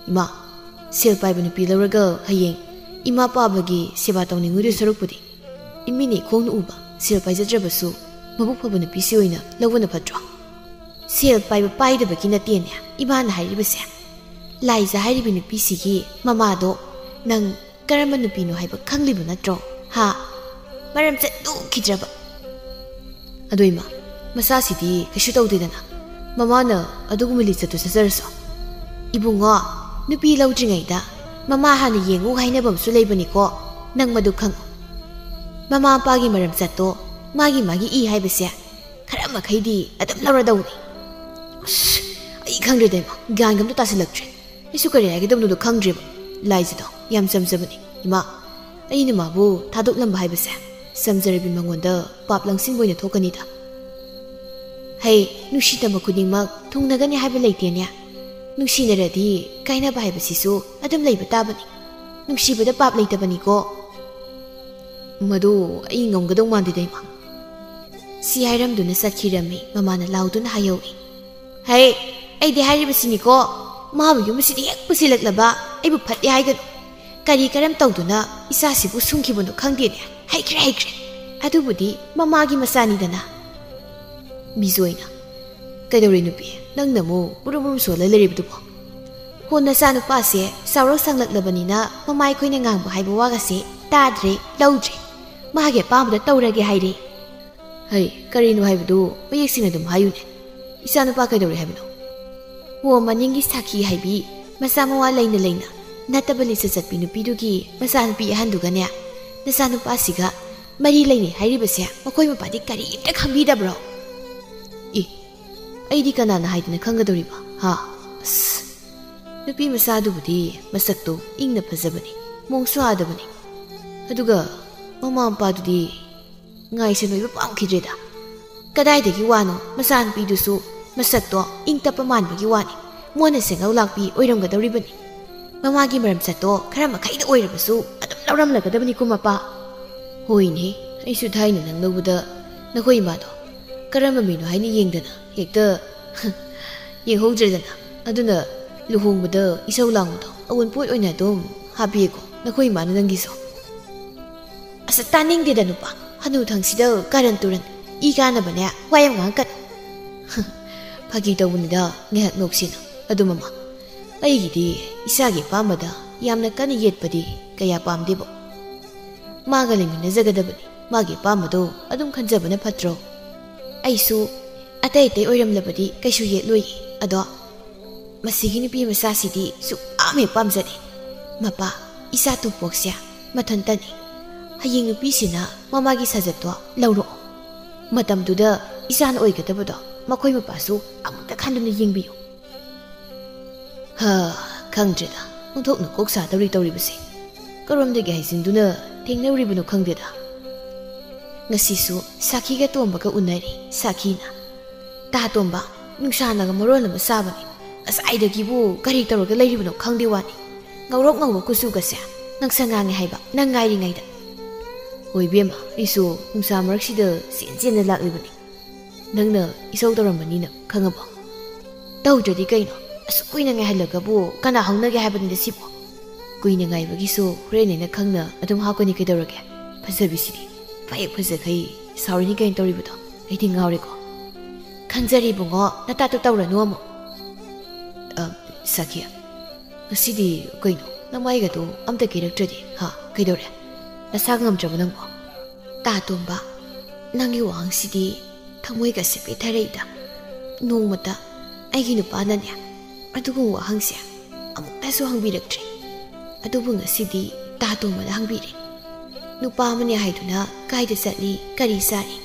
ima sel pai bi nupi lawraga hayeng ima pabagi seba tawningu sarukpudi imini khong uba sel pai jadrabasu mabuk phaba nupi si oina lawna phatro sel pai pai da baki na tenya ima na hari base lai za hari bi nupi sigi mama do nang karama nupi no haiba khangli bu natro ha maram se du khidraba adoima masa sidi kashu tawdedana mama na adugumili chatu sajarso ibungo nupi lawdringai da mama hana yengu hainabam su leibani ko nang madu khang mama pagi maram chatto magi I haibase khara makhaidi adam lawra dawni ai khangre dai ma gangam to tasilaktre isu kare agi dam no khangre lai jido yam samjabani ima ai ni mabu thaduk lam haibase samjarabi mangonda pap langsing boina thokani da hey nushi tama kuding mak thungnagani haiba leitenya nushi naradi kaina ba haibasisu adam leiba tabani nushi bada pap leitabani ko madu ai ngomgadong mandi dai ma si hairam duna sakhirami mama na lauduna hayowi hey ai de hairibasini ko mabu yumusidi hek pusilaklaba ai bu phati haigan kari karam tawduna isa sibu sungkhibono khangde ne haikre adubudi mama gi masani dana bizoina kaidori nupi nang namu buru so leribdu bo honna sa nu pase sawro sanglaklavani na mamai khoina ngang ba haiba waga se tadre laudre mage pamda tawrage haire hai kari nu haibdu bayek sina dum hayune isa nu pa kaidori haibno wo maningi sakhi haibi masa mawa leina natabali sa satpi nupi dugi masa nupi handuga ne nasa nu pasiga mari leini hairibase makoi mapadi kari ta khambidabro aidi kanana haidina khangadoriba ha nupi masadubudi masakto ingna phajabani mongsu adabani aduga mama ampadudi ngai se noiba pamkhidreda kadai degi wano masan pidusu masakto ingtapa manbagi wani mona sengau lakpi oiramgadoribani mama gi maram satto khara makhaida oirabasu adum lauram lagadabani kumapa hoine aisu thaina nang nobuda nakoi mado karama mino haini yengdana hekta yenghodredana aduna luhongbada isau langdo awon poi oina dom habiko nakoi manu nangiso asa taning de danupa hanu thangsida karan turan I kana bane wayam ngangkat phagi tawunida ngehak noksina adu mama aigidi isagi pamada yamna kan yetpadi kaya pamdebo maga lemina zagadabani magi pamado adum khanjabana phatro aisu atai oiram labadi kaisu yetloi ado masigi nupi masasidi su ame pamjade mapa isa tu poksya mathantani haying nupi sina mamagi sajatwa lawro matamduda isan oigadabado makoi mapasu amukta khanduna yengbiyo ha khangdreda ungthokna koksa tawri base karomdagi haisinduna thengnawribano khangdeda ngasisu sakhiga tombaga unari sakhina ta tomba nungsanaga morol ama sabani asaidagibu kari tawraga leiribano khangde wani ngawrok kusugase ngangsangange haiba nangairi ngaida oibema isu nungsa maraksida senjena laklibani nangna isau tawrambani na khangaba tawdradi kaino asu kuina ngai halagabu kana haunage haibani sibo kuina ngai bagisu rene khangna adum hakoni kaidawrage phajabisidi pai phajakai saurini kain tawribudo aidi ngawreko khangjari bungo natatu tawranu amo sakia asidi kaino namaiga to amta kiraktradi ha kaidawre nasagam jabunang bo ta tomba nangi wang sidi thamoi ga sepe thareida nongmata aigi nupa nanya adugu wahangse amuktasu hangbiraktre adubu ngasidi ta tomba hangbiri nupa mane haiduna kaida satli kari sari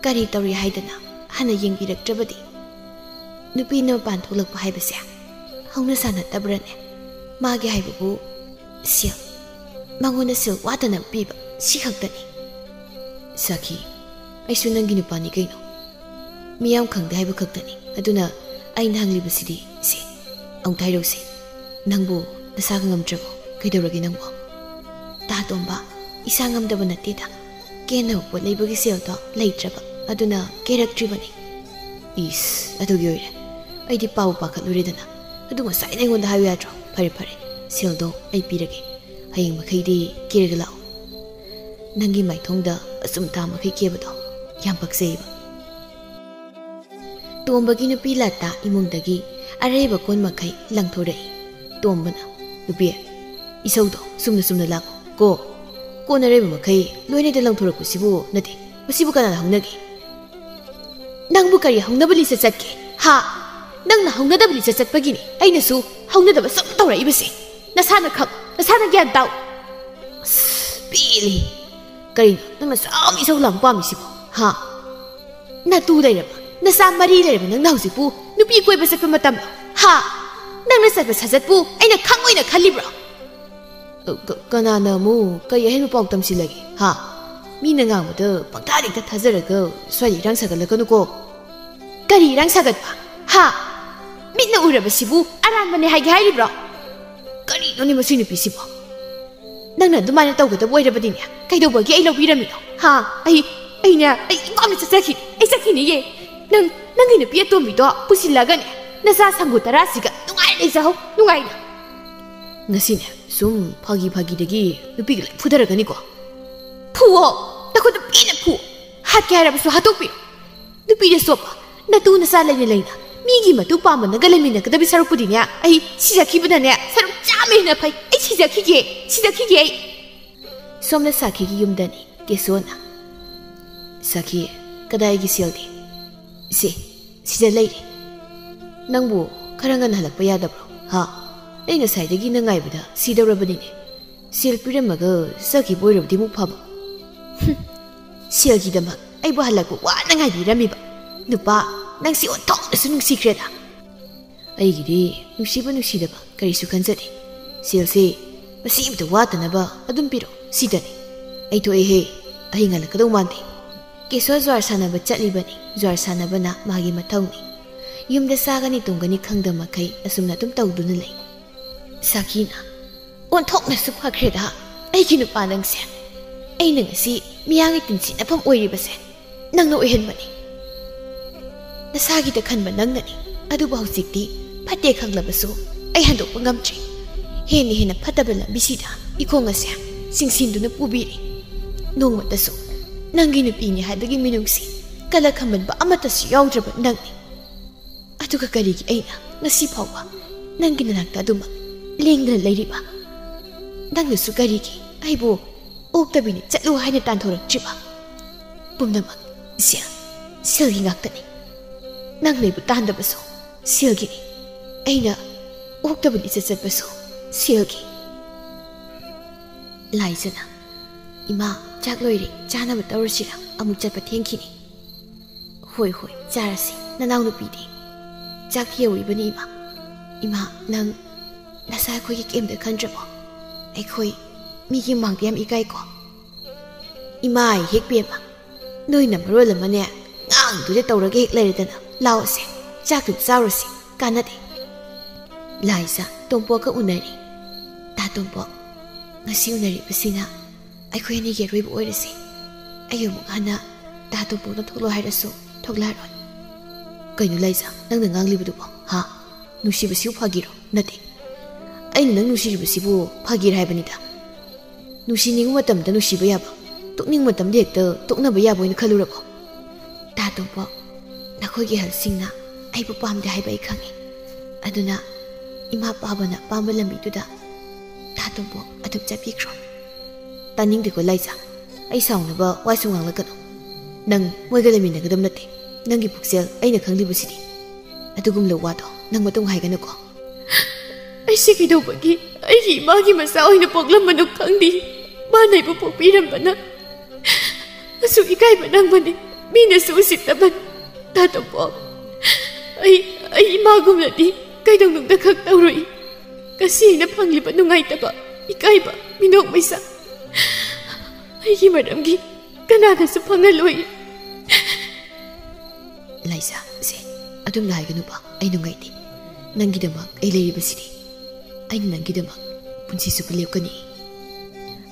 kari tawri haidana hana yengbiraktrabadi nupi na pan tholakpa haibase hauna sana tabrane mage haibu sil mangona sil watana piba si khaktani saki aisu nangi nupani kaino miyam khangde haibu khaktani aduna ai nanglibasidi se ang thairose nangbu nasaga ngamtrabo kaidawragi nangbo ta tomba isa ngamdaba natida kena pot leibagi seldo leitraba aduna keraktribani is adugi oire aidi pau pakhatluredana adu ngasai nengonda hayu yadro phare phare seldo ai pirage hayeng makhaidi kirega lao nangi maithongda asum ta makhai kebado yam pakseiba tombagi nupi lata imungdagi areba kon makhai langthorai tombana nupi isaudo sumna lako ko kona reba makhai loine de langthorak kusibu nati masibu kana hangnagi nangbu kari hangnabali sa chatke ha nangna hangnadabali sa chatpagini aina su hangnadaba sam tawra ibase nasana khak nasana gyan taw pili kari nangna sam isau lam pamisibo ha na tu dairaba nasa mari dairaba nangna hausipu nupi koiba sakpa matam ha nangna satpa sajatpu aina khangoina khalibra kanana mu kay hen pau tamsilagi ha mina ngangda pangtari ta thajaraga swai rang sagalakanu ko kari rang sagat ha minna uraba sibu aran mane haigi hairibra kari noni masini pisibo nangna dumana tawgada boirabadini kaidobagi ai lobirami ha ai imamna sakini ye nangina pi atomido pusilagane nasa sangutara siga nungai leisaho nungaina ngasine sum phagi dagi nupi gala fudaragani ko phuo takoda pina phu hat kya rabu hatopi nupi de sopa natu nasa laina migi matu pama na galami na kadabi sarupudi nya ai sijaki budane sarup jame na phai ai sijaki ge somna sakhi gi yumdani kesona sakhi kadai gi sildi sija leiri nangbu karangan halakpa yadabro ha aina saidagi nangaibada sidawrabadine sel piramaga saki boirabdi mu phaba selgi dama aibu halakpa wana ngaibiramiba nupa nangsi onthongdasu nungsikreda aigidi nungsidaba karisu khanjade selse masibda watanaba adum piro sidani aito ehe ahingalakadau mande keso zwar sanaba chatlibani zwar sanabana magi mathawni yumda sagani tungani khangda makai asumna tum tawduna lei sakina onthokna su phakreda aigi nupa nangse aina ngasi miyangi tinsi nafam oiribase nangna oihenbani nasagi da khanba nangnani aduba hausikti phatte khanglabasu ai handokpa ngamtri hena phataba lambisida ikhongase singsinduna pubiri nongmatasu nangi nupini haibagi minungsi kala khambanba amatasu yawdraba nangni aduga karigi aina ngasi phawba nangi nanakta aduma lengdana leiriba nangnasu karigi aibo oktabini chatlu haina tanthorachriba pumnamak selgi ngaktani nangnaibu tandabasu selgini aina oktabini chatbasu selgi laizana ima chakloiri chanaba tawrasira amuk chatpa thengkini hoi charasi nanaw nupidi chak yeuribani ima nang nasa khoi ki kemda khandrabo aikhoi migi mangdiam ikai ko imai hekpema noina marol amane ngang du de tawrage hek leiredana lawse chak zawrasi kanade laisa tompo ka unari ta tompo ngasi unari basina aikhoi ni ge roibo oirasi ayu hana ta tompo na tholo hairasu thoglaron kainu laisa nangna nganglibudu ha nushibasiu phagiro nate aina nang nushiribasibu phagir haibanida nusining matamda nusiba yaba tokning matamda hekta toknaba yaba oina khalurabo ta tompo nakhogi halsingna aibu pamde haiba ai khangi aduna ima pabana pamba lambiduda ta tompo aduk chapikro taning de ko laisa ai saunaba waisungang lakano nang moigalami nagadam nate nangi puksel aina khanglibusidi adugum lo wado nang matung haigana ko ai sikidobagi ai magi masa oina poglam manuk khangdi manai bu pokpiram asu ikai banang mani mina su sitaban tatopo ai magum ladi kaidong nung da khak tawroi kasi na pangliba nungai taba ikai ba minok maisa ai gi madamgi kanana su pangaloi laisa se adum lai ganu ba ai nungai ti nangi dama ai leiri basidi ai nangi dama punsi su pelep kani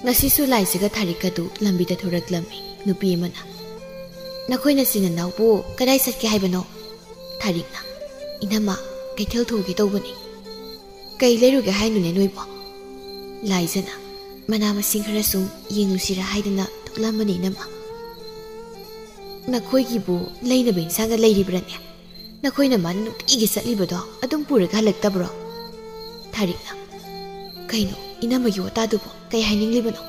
ngasisu laisiga tharikadu lambida thoraklami nupi amana nakoina sinanabu kadai satke haibano tharikna inama kaithel thogi tawbani kai leruge hainune noibo laizana mana masing khara sum yenglusira haidana thoklambani inama nakoigi bu leina ben sanga leiribrane nakoina man nutigi satlibado adum puraga halaktabro tharikna kaino inama gi watadubo kai haininglibano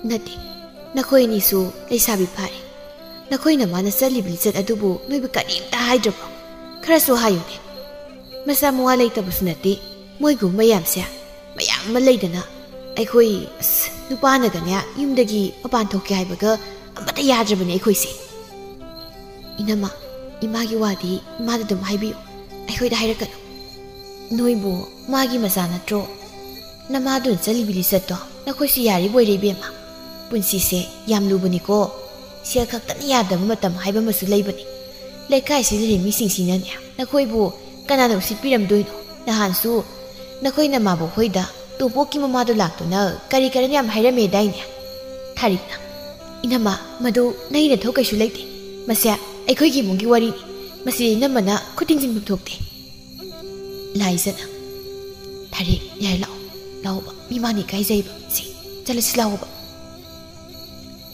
nati nakoi ni su leisabi phare nakoi na mana salibli chat adubu noiba karimta haidrabo khara su hayune masa muwa leitabu sunati moigu mayam se mayam ma leidana aikoi nupa na ganya yumdagi apan thokki haibaga amata yadrabani aikoi se inama imagi wadi imada dum haibiyo aikoi da hairakanu noibu magi masa natro namadun salibli chatto nakoi si yari boire bema punsi se yam lubani ko sia khaktan yadam matam haiba masu leibani lekai si le mi sing sina nya nakoi bu kana no si piram doino nahan su nakoi na mabo hoida to poki mama do lakto na kari kari yam haira me dai nya tharikna inama madu nei na thokai su leite masya aikoi gi mungi wari masi namana khuting jing thokte laizana tharik yai lao lao ba mi mani kai jai ba si chalis lao ba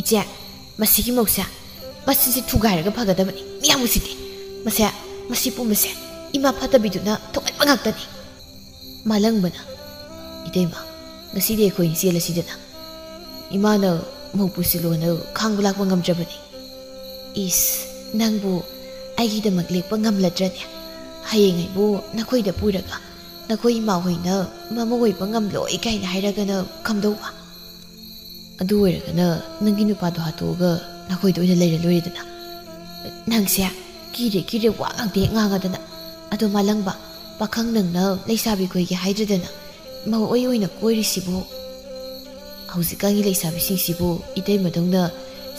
icha masi gi moksa masi si thugai ga phagadabani miyamu site masya masi pu masya ima phata biduna thokai pangak tani malang bana idema ngasi de khoi sela sidana ima na mopu silo na khangbulak pangam jabani is nangbu aigi da maglek pangam ladranya hayeng ai bu nakoi da puraga nakoi ma hoina mamoi pangam loi kai na hairaga na khamdowa adu oiraga na nangi nupa do hatoga nakoi do ina leira loridana nangsia kire wa ngangde ngangadana adu malangba pakhang nangna leisabi koi gi haidradana ma oi oina koiri sibu hausikangi leisabi sing sibu idai madongna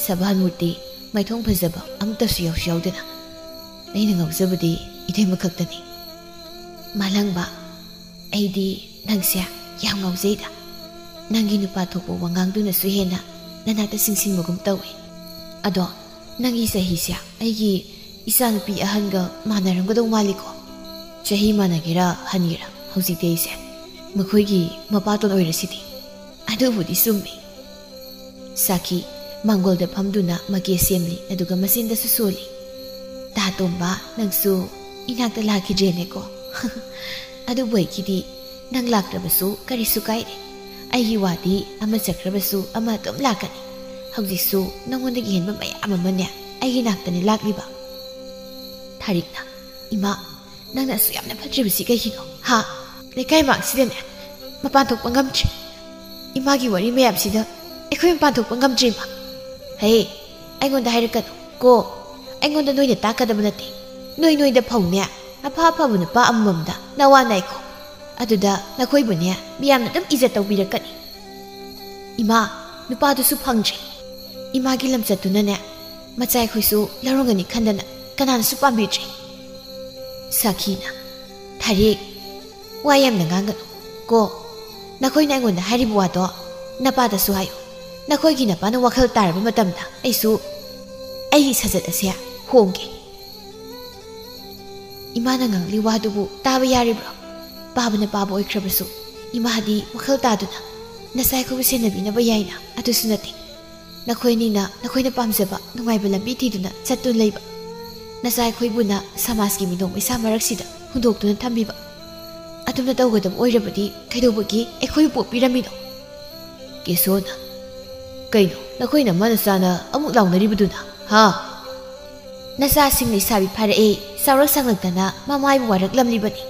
sabhan murti maithong phajaba amta siyaw siyawdana aina ngawjabadi idai makhaktani malangba aidi nangsia yam ngawjeida nangi nupa thokbo wangangduna su hena nanata singsingbagum tawi ado nangi sahisia aigi isa nupi ahanga manarangado maliko chahi managera hanira hausi deise makhoigi mapaton oirasidi adubudi summi saki mangol da phamduna mage semli aduga masinda su soli ta tomba nangsu inakta laki jene ko adu boy kidi nang lakrabasu karisu kaire aigi wadi ama chakrabasu ama tom lakani haujisu nangonda gi henba mayam amane aigi naktani lakliba tharikna ima nangna su yamna phajribisi kai hino ha lekai mak sidane mapan thok pangam chi ima gi wari mayam sida ekhoi mapan thok pangam chi ma hey aingonda hairakan ko aingonda noina takadaba nate noi da phaunya apha apha buna pa ammamda nawa nai ko aduda nakoi bunya miyamna dam izat tawbirakani ima nupa du su phangje ima gi lamchatuna ne machai khoisu larongani khandana kanana su pambije sakina tharik wayam na ngangano ko nakoi na ngon haribu wado napa da su hayo nakoi gi napa na wakhal tarba matamda aisu ai sajat asia hongge imana ngangli wadubu taba yaribro babana babo oikrabasu imahadi wakhal taduna nasai ko senabi na bayaina atu sunati nakoi ni na nakoi na pamjaba nungai balambi thiduna chatun leiba nasai khoi buna samas gi midong isa maraksida hundok tuna thambiba atumna tawgadam oirabadi kaidobagi ekhoi po piramino kesona kaino nakoi na manasana amuk launaribuduna ha nasa sing ni sabi phare e saurak sanglakdana mamai warak lamlibani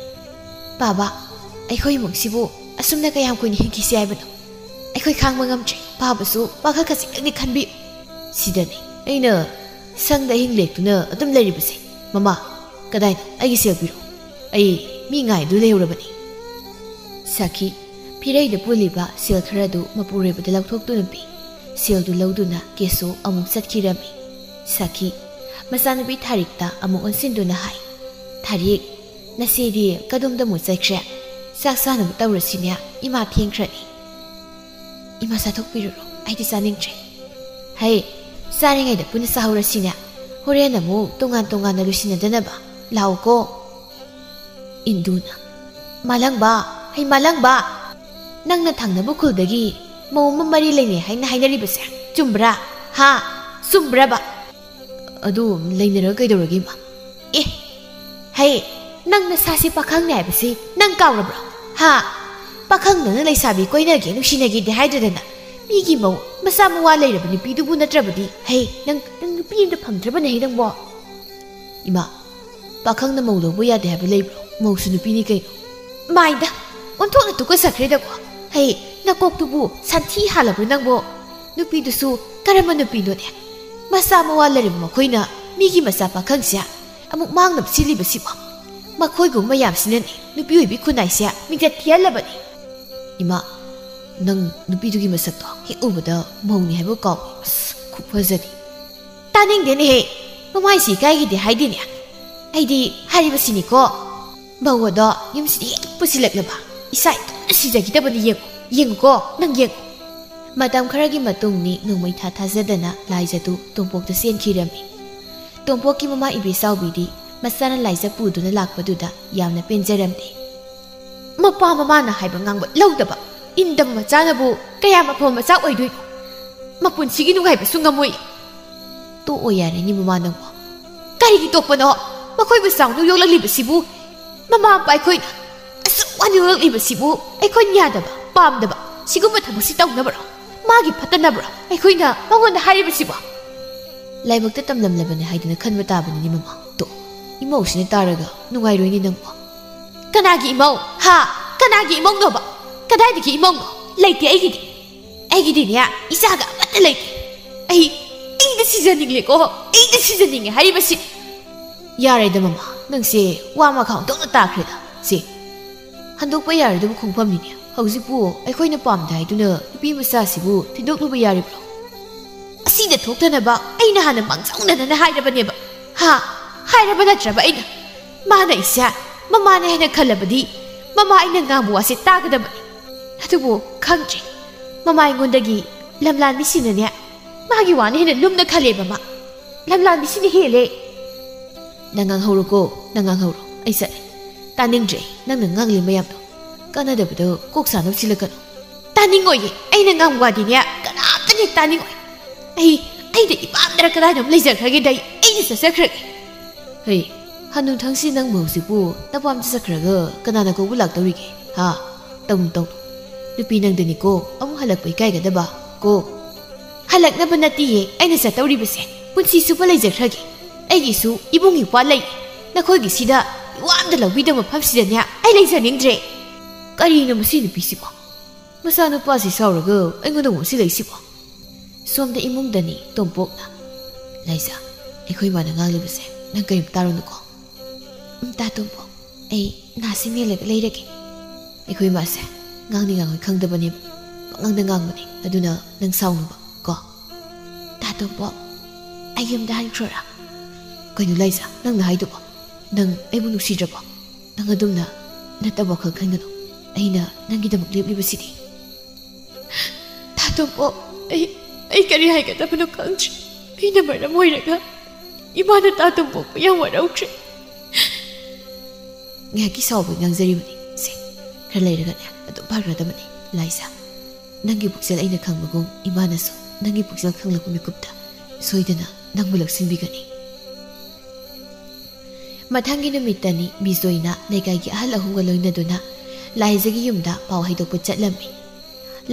baba ekhoi mungsibu asumna kayam koini hingkisi aibano ekhoi khangma ngamtre babasu pakha khasi ni khanbi sidani aina sangda hinglek-tuna adum leiribase mama kadai aigi selbiro ai mi ngai du leurabani saki phirai da puliba sel kharadu mapure bada lauthok tu nabi sel du lauduna keso amuk satkirami saki masanabi tharikta amuk onsinduna hai tharik nasidi kadumda mu chaikre saksana tawrasinya ima thengkrani Ima sathokpiruro aidi saningtre hai saringaida puna sahurasina horen amu tongan na lusinadana lao ko induna malangba hai malangba nangna thangnabu khudagi mawma mari leine haina hainaribase chumbra ha sumbra ba adu leinara kaidoragi ma hai nangna sasi pakhang ne habisi nang kaurabra ha pakhang na leisabi koinage nusinagi de haidadana migi mau masa mawa leirabani pidubu natrabadi hai nang nupi imda phangdrabane hai nangbo ima pakhang na mawlobu yade habi leibro mawsu nupi ni kaino maida onthokna tuka sakreda ko hai nakoktubu santhi halabro nangbo nupi dusu karama nupi no ne masa mawa leirab makoina migi masa pakhang sia amuk mangnam silibasi ba makoi gu mayam sinane nupi oibi khunai sia mingja thialabani ima nang nupi dugi masakto he ubada mawni haibo kaw khupazadi taning deni he mamai si kai gi de haidini aidi haribasini ko bawada yumsi pusilaklaba isai sijagi tabani yeng ko nang yeng madam kharagi matungni nungmai tha thajadana laijatu tompokta sen khirami tompokki mama ibi saubidi masana laija puduna lakpaduda yamna penjaramde mapa mama na haiba ngangba lawdaba indam machanabu kaya mapom macha oidoi mapunsigi nungaiba sungamoi to oyare ni mama nangwa karigi tokpano makoi bu sangnu yoglaliba mama pai khoi asu wani yoglaliba aikoi nyadaba pamdaba siguma thabusi tawnabra magi phatanabra aikhoina mangonda hariba laibakta tamlamlabane haiduna khanba tabani ni mama to imau sine taraga nungairoi ni nangwa kanagi imau ha kanagi imau noba kadai imong leite aigidi nya isaga amata leite ida seasoning le ko ida seasoning haribasi yare da mama nangse wama khang tong ta khreda se handok pa yare da khongpham ni ne hauji pu aikhoina pam dai duna nupi masa sibu thindok luba yare bro asida thoktana ba aina hana mangsauna na hairabane ba ha hairabana traba aina mana isa mama ne hana khalabadi mama aina ngamu ase tagadabani adubo khangje mama ingondagi lamlan misinane magi wani hena lumna khale bama lamlan misine hele nangang hauruko nangang hauro aisa taningje nang ngangli mayam do kana dabdo koksa no silakano taningoye aina ngangwadi ne kana tani taningoy ai de ipam dara kada dom lejar khage dai ai ni sasakrage hey hanu thangsi nang mawsibu tapam sasakraga kana na ko bulak tawrige ha tong nupi nang dani ko amu halak pai kai gadaba ko halak na banati ye aina sa tawri base punsi su palai jakrage aigi su ibungi pa lai na khoi gi sida wam da lawi da mafam sida nya ai lai janing dre kari na musi nupi si ko masa nu pa si sauraga ai ngoda musi lai si ko som da imung dani tompok na laisa ai khoi ma na ngal le base nang kai taru nu ko ta tompok ai na si me le lai rage ai khoi ma se ngangni ngang khangdabani ngangda ngangmani aduna nang saungba ko tato bo ayum dan chora koinu laisa nang na haidu nang aibu nusidrabo nang adumna nataba khal khangano aina nangi damak leblibasidi tato bo ai kari hai ka tapano khangchi aina mara moiraga imana tato bo yang warautre ngaki sawu ngangjari se khalai adu bharadamani laisa nangi buksel aina khangmagum imanasu nangi buksel khanglaku mikupta soidana nangbulak sinbigani mathangi namitani bizoina negai ahal ahunga loinaduna laizagi yumda paw haidokpa chatlami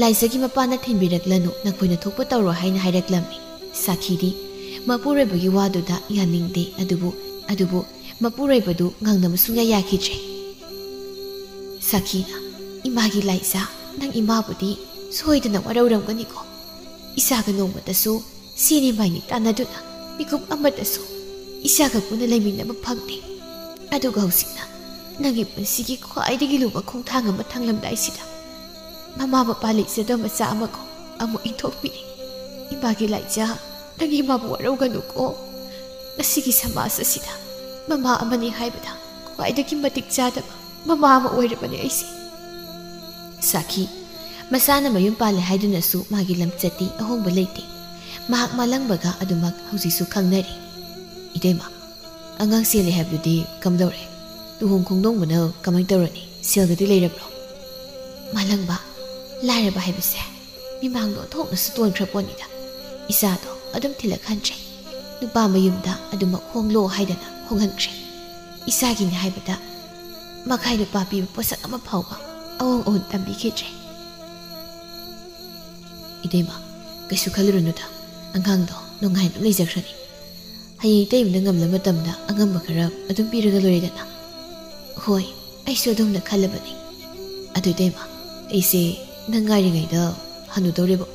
laizagi mapana thinbiraklanu nakhoina thokpa tawro haina hairaklammi sakhidi mapurebagi waduda yaningde adubu mapurebadu ngangnam sunya yakhitre sakhina imagi laisa nang imabudi soidana warauramgani ko isaga nongmatasu sini maini tanaduna mikup amatasu isaga puna laiminaba phangde aduga hausikna nangi punsigi khwaidagi luba khongthang ama thanglamdaisida mama bapa leisada macha amako amu inthokpini imagi laija nangi mabu warauganu ko nasigi samasa sida mama amani haibada khwaidagi matik chadaba mama ama oirabani aisi Saki Masana mayum pale haidunasu magi lamchati ahongba leite. Mahak malangbaga adumak haujisu khangnari. Idema angang sele habdudi kamdore. Tuhong khongdong bana kamai tawrani selgadi leirabro. Malangba lairaba haibase. Mimangdo thoknasu tonkhraponida. Isado adum thilak hantre. Nupa mayumda adumak honglo haidana honghankhre. Isagi ni haibada makai nupa pi posak ama phawba awong on tambi khitre. Idema kaisu khalurunudha angang do nungai dum leijakrani. Hayi tayumna ngamla matamda angamba khara adum piraga loredana. Hoi aisu adumna khalabani. Adu idema aise nangari ngaida hanu dorebo.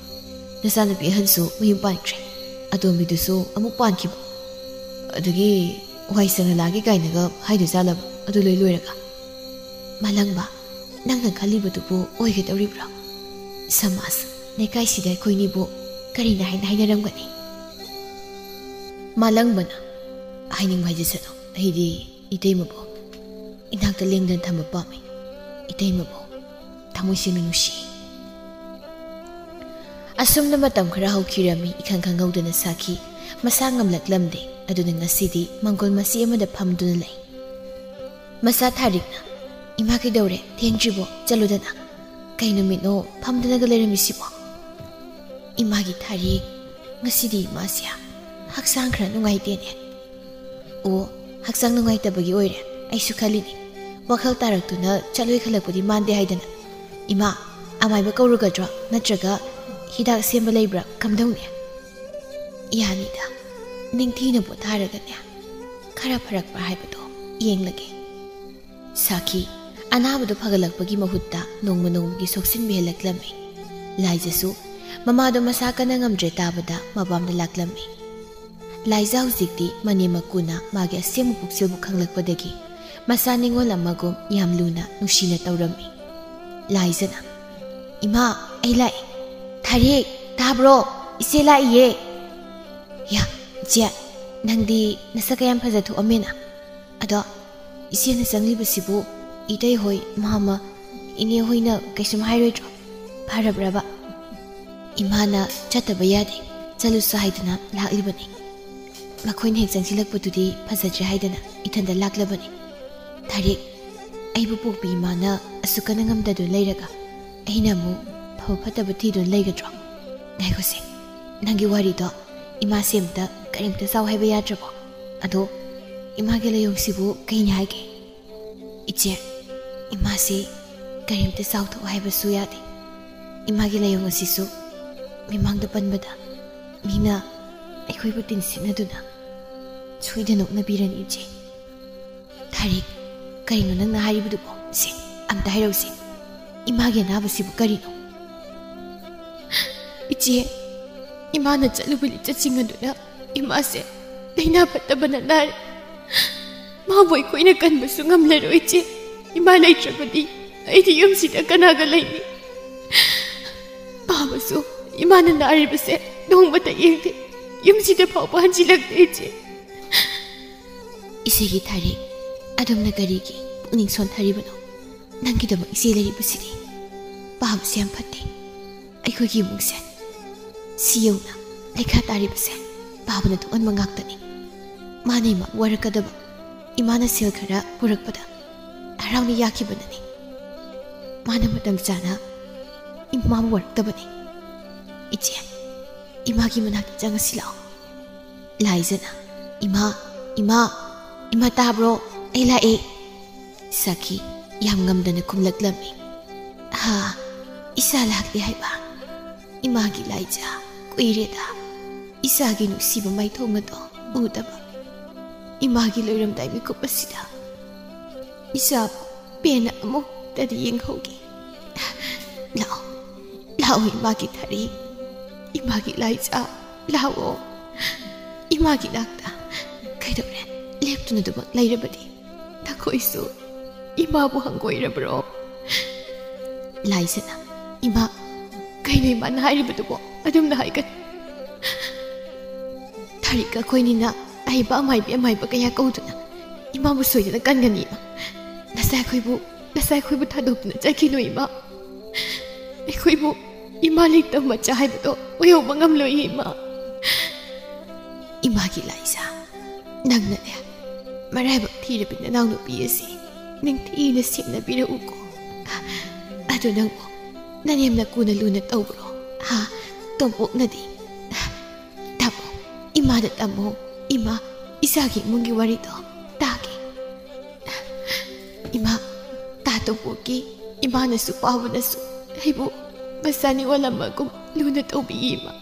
Nasana pi hansu mayum pankre. Adomi dusu amuk pankibo. Adugi waisana lagi kainaga haidu salaba adu loi loiraga. Malangba nangna khalibadubu oige doribra. Samas nekai sida koinibu karina haina hainaramgani. Malangbana haining bhaijisano aidi iteimabo inakta lengdan thamba pami iteimabo thamoisinu nusi. Asumna matam khara haukhirami ikhang khanghaudana saki masa ngamlaklamde aduna ngasidi mangol masi amada phamduna lei. Masa tharikna ima ke dore thengjibo chaludana kainu mino phamdana ga leremisibo. Imagi thari ngasidi masya haksang khra nungai tene. O haksang nungai tabagi oire aisu khalini wakhal taraktuna chaloi khalakpudi mande haidana. Ima amaiba kaurugadra natraga hidak semba leibra kamdawne. Yanida ningthina potharagane khara pharakpa haibado yenglage. Saki anabadu phagalakpagi mahutta nongma nonggi soksin behelaklami. Laijasu mamado masakana ngamdre tabada mabamda laklami. Laiza huzikti manemakuna magi asemu puksilbu khanglakpadagi masa ningol amagom yamluna nushina tawrami. Laizana ima ai lai thari tabro ise laiye. Ya je nangdi nasakayam phajathu amena ado ise na sanglibasibu idai hoi mama ine hoina kaisum hairoidro pharabraba. Imana chataba yade chalusa haidana laklibani. Makoin hek jangsilakpududi phajatre haidana ithanda laklabani. Thari aibu pokpi imana asukana ngamdadu leiraga aina mu phau phataba thidu leigadro. Naikose nangi wari do ima semta karimta saw haiba yadrabo ado ima ge layong sibu kaina haige. Iche ima se karimta saw tho haiba su yade. Ima ge layong asisu mimangda panbada mina aikhoibu tinsinaduna soidana nabirani iche. Thari karino nangna haribudubo se amta hairausi image nabasibu karino. Iche imana chalubuli chachingaduna imase daina patabana nare maboi koina kanbasu ngamlaro. Iche ima laitrabadi aidi yumsida kanaga laini babasu imana naribase nongbata yengde yumsida phawba hanjilakte. Iche isegi thari adumna garigi puning sontharibano nangidama ise leribasidi babase yam phatte aikhogi mungse siyona lekha taribase babana tuan mangaktani. Mane ma warakadaba imana sel khara purakpada harawni yakibanani. Mana matam chana imam waraktabani. Iche imagi manakta jangasilao. Laizana ima tabro ai lae. Saki yam ngamdana kumlaklami. Ha isa lakte haiba imagi laija kuireda isagi nusiba maithongado udaba. Imagi loiramdai mikupasida isa pena amuk tadi yenghogi. Lao imagi thari imagi laija lao imagi lakta kaidore leptuna dubak lairabadi takoisu imabu hangoirabro. Laizana ima kaino imana hairibadubo adumna haigat. Tharika koinina aiba amaiba kaya kauduna imabu soidana kangani. Nasai khoibu thadopna chakino ima. ꯑꯩꯈꯣꯏꯕꯨ ꯏꯃꯥ ꯂꯩꯇꯕ ꯃꯆꯥ ꯍꯥꯏꯕꯗꯣ ꯑꯣꯏꯍꯧꯕ ꯉꯝꯂꯣꯏꯌꯦ ꯏꯃꯥ ꯏꯃꯥꯒꯤ ꯂꯥꯏꯖꯥ ꯅꯪꯅꯅꯦ ꯃꯔꯥꯏꯕꯛ ꯊꯤꯔꯕꯤ ꯅꯅꯥꯎꯅꯨꯄꯤ ꯑꯁꯤ ꯅꯤꯡꯊꯤꯅ ꯁꯦꯟꯅꯕꯤꯔꯛꯎꯀꯣ ꯑꯗꯨ ꯅꯪꯕꯨ ꯅꯅꯦꯝꯅ ꯀꯨꯅ ꯂꯨꯅ ꯇꯧꯕ꯭ꯔꯣ ꯍꯥ ꯇꯣꯝꯄꯣꯛꯅꯗꯤ ꯇꯥꯃꯣ ꯏꯃꯥꯗ ꯇꯥꯃꯣ ꯏꯃꯥ ꯏꯆꯥꯒꯤ ꯏꯃꯨꯡꯒꯤ ꯋꯥꯔꯤꯗꯣ ꯇꯥꯒꯦ ꯏꯃꯥ ꯇꯥ ꯇꯣꯝꯄꯣꯛꯀꯤ ꯏꯃꯥꯅꯁꯨ ꯄꯥꯎꯕꯅꯁꯨ ꯑꯩꯕꯨ ꯃꯆꯥꯅꯤ ꯑꯣꯜꯂꯝꯃꯒꯨꯝ ꯂꯨꯅ ꯇꯧꯕꯤꯌꯦ ꯏꯃꯥ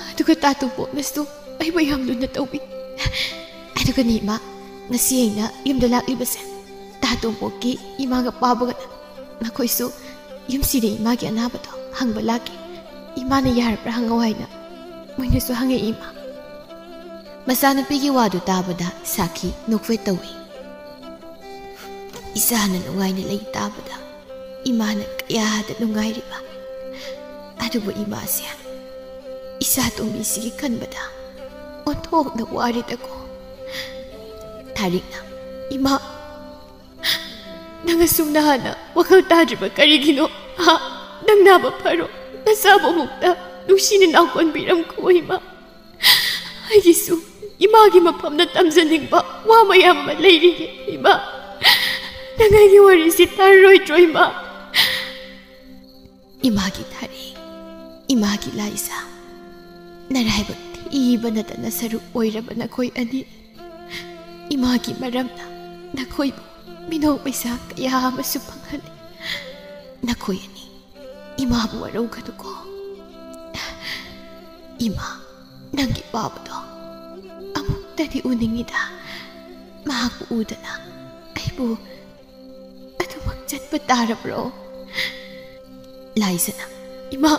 ꯑꯗꯨꯒ ꯇꯥ ꯇꯣꯝꯄꯣꯛꯅꯁꯨ ꯑꯩꯕꯨ ꯌꯥꯝ ꯂꯨꯅ ꯇꯧꯕꯤ ꯑꯗꯨꯒꯅꯤ ꯏꯃꯥ ꯉꯁꯤ ꯑꯩꯅ ꯌꯨꯝꯗ ꯂꯥꯛꯂꯤꯕꯁꯦ ꯇꯥ ꯇꯣꯝꯄꯣꯛꯀꯤ ꯏꯃꯥꯒ ꯄꯥꯕꯒꯅ ꯃꯈꯣꯏꯁꯨ ꯌꯨꯝꯁꯤꯗ ꯏꯃꯥꯒꯤ ꯑꯅꯥꯕꯗꯣ ꯍꯪꯕ ꯂꯥꯛꯀꯦ ꯏꯃꯥꯅ ꯌꯥꯔꯕ꯭ꯔꯥ ꯍꯪꯉꯧ ꯍꯥꯏꯅ ꯃꯣꯏꯅꯁꯨ ꯍꯪꯉꯛꯏ ꯏꯃꯥ ꯃꯆꯥꯅꯨꯄꯤꯒꯤ ꯋꯥꯗꯨ ꯇꯥꯕꯗ ꯁꯥꯈꯤ ꯅꯣꯛꯐꯦꯠ ꯇꯧꯏ ꯏꯆꯥꯅ ꯅꯨꯡꯉꯥꯏꯅ ꯂꯩ ꯇꯥꯕꯗ ꯏꯃꯥꯅ ꯀꯌꯥꯗ ꯅꯨꯡꯉꯥꯏꯔꯤꯕ ꯑꯗꯨꯕꯨ ꯏꯃꯥꯁꯦ ꯏꯆꯥ ꯇꯣꯝꯕꯤꯁꯤꯒꯤ ꯈꯟꯕꯗ ꯑꯣꯟꯊꯣꯛꯅ ꯋꯥꯔꯦꯗꯀꯣ ꯊꯥꯔꯤꯛꯅ ꯏꯃꯥ ꯅꯪ ꯑꯁꯨꯝꯅ ꯍꯥꯟꯅ ꯋꯥꯈꯜ ꯇꯥꯗ꯭ꯔꯤꯕ ꯀꯔꯤꯒꯤꯅꯣ ꯍꯥ ꯅꯪ ꯅꯥꯕ ꯐꯔꯣ ꯅꯆꯥꯕꯨ ꯑꯃꯨꯛꯇ ꯅꯨꯡꯁꯤꯅ ꯅꯥꯎꯀꯣꯟꯕꯤꯔꯝꯈꯣ ꯏꯃꯥ ꯑꯩꯒꯤꯁꯨ ꯏꯃꯥꯒꯤ ꯃꯐꯝꯗ ꯇꯝꯖꯅꯤꯡꯕ ꯋꯥ ꯃꯌꯥꯝ ꯑꯃ ꯂꯩꯔꯤꯌꯦ ꯏꯃꯥ ꯅꯪ ꯑꯩꯒꯤ ꯋꯥꯔꯤꯁꯤ ꯇꯥꯔꯔꯣꯏꯗ꯭ꯔꯣ ꯏꯃꯥ 이마기 다리 이마기 라이사 나라이버 티이바 나타나 사루 오이라바 나코이 아니 이마기 마람나 나코이부 미노 메사 kaya masupanghan nakoy ani imabu araw kaduko ima nangi babado amuk tadi uningida mahaku udana aibu atu magjat patarabro laisana ima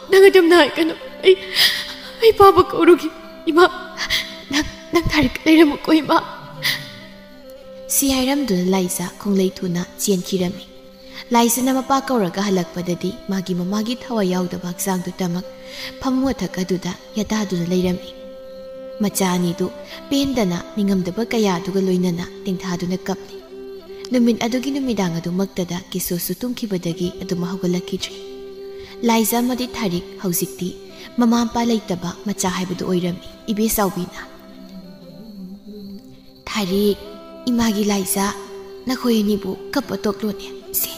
nangadam na kanu ay baba kaurugi ima nang tarik layram ko ima si Airam dun Laisa kung lay tuna Chien Kirami. Laisa na mapakauraga halagpadadi magi tawa yawda bagsang du tamak pamuatak aduda yata dun layrami. Machani du penda na ningamdaba kaya duga loynana tingtha du nagkapni. Numin adugi numidang adu magtada kiso sutungkibadagi adu mahugalakidri. Laisa madi tarik hauzikti mamampa laytaba machahay badu oyrami ibe sawbina. Tarik Imagi Laisa nakoy nibu kapatok lo niya si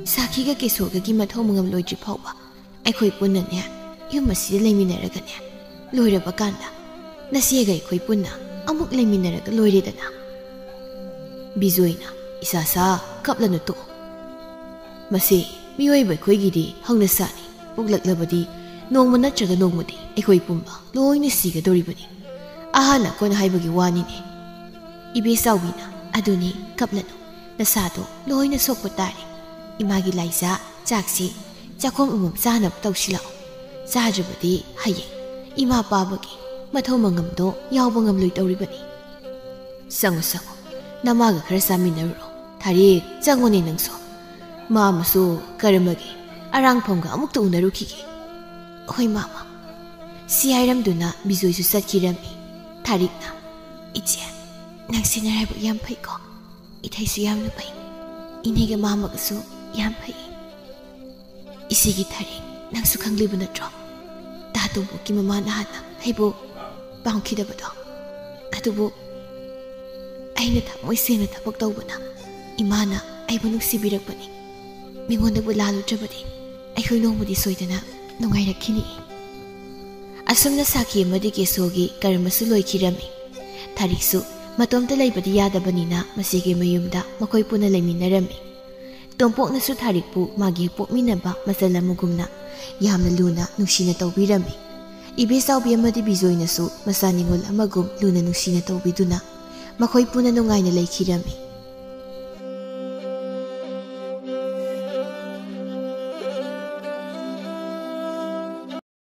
Saki ga kesoga gi mathaw mangam loidri phawba aikoy punna niya yum masida laiminaraga niya loiraba kanda nasiyaga aikoy punna amuk laiminaraga loiredana bizoyna isasa kaplanu to masi miyoyba aikoygidi hawna sani puklaklabadi nongma natraga nongmadi aikoy pumba loina sigadoribani ahana kona haibagi wani ni Ibe sawina aduni kaplano nasado loina sokpatari imagi Laisa jaksi jakom umum sana tawsilao sajabadi haye ima babagi mathaw mangamdo yawba ngamloi tawribani sango namaga khara saminaro thari changone nangso mamasu karamagi arang phomga amukta unarukhigi hoi mama si Airam duna bizoisu satkirami tharikna iche nang sinaraybo yam phai ko ithai su yam nu phai inega mama ga su yam phai isigi thari nang su khangli bu natro ta tu bu ki mama na hana haibo bangki da bado atubu aina tha moi sena thapok taw bana imana aibo nuksi birak bani mingonda bu lalu trabadi ai khoi nong budi soidana nongai rakhini asumna saki amadi kesogi karmasu loikirami thariksu Matomta laybadi yadabanina masige mayumda makoy puna layminarami. Tompok na su tharikpu magi pokminaba masalamugumna yamna luna nuksina tawbirami. Ibe sawbi amadi bizoy na su masaningol amagum luna nuksina tawbiduna makoy puna nungay na laykirami.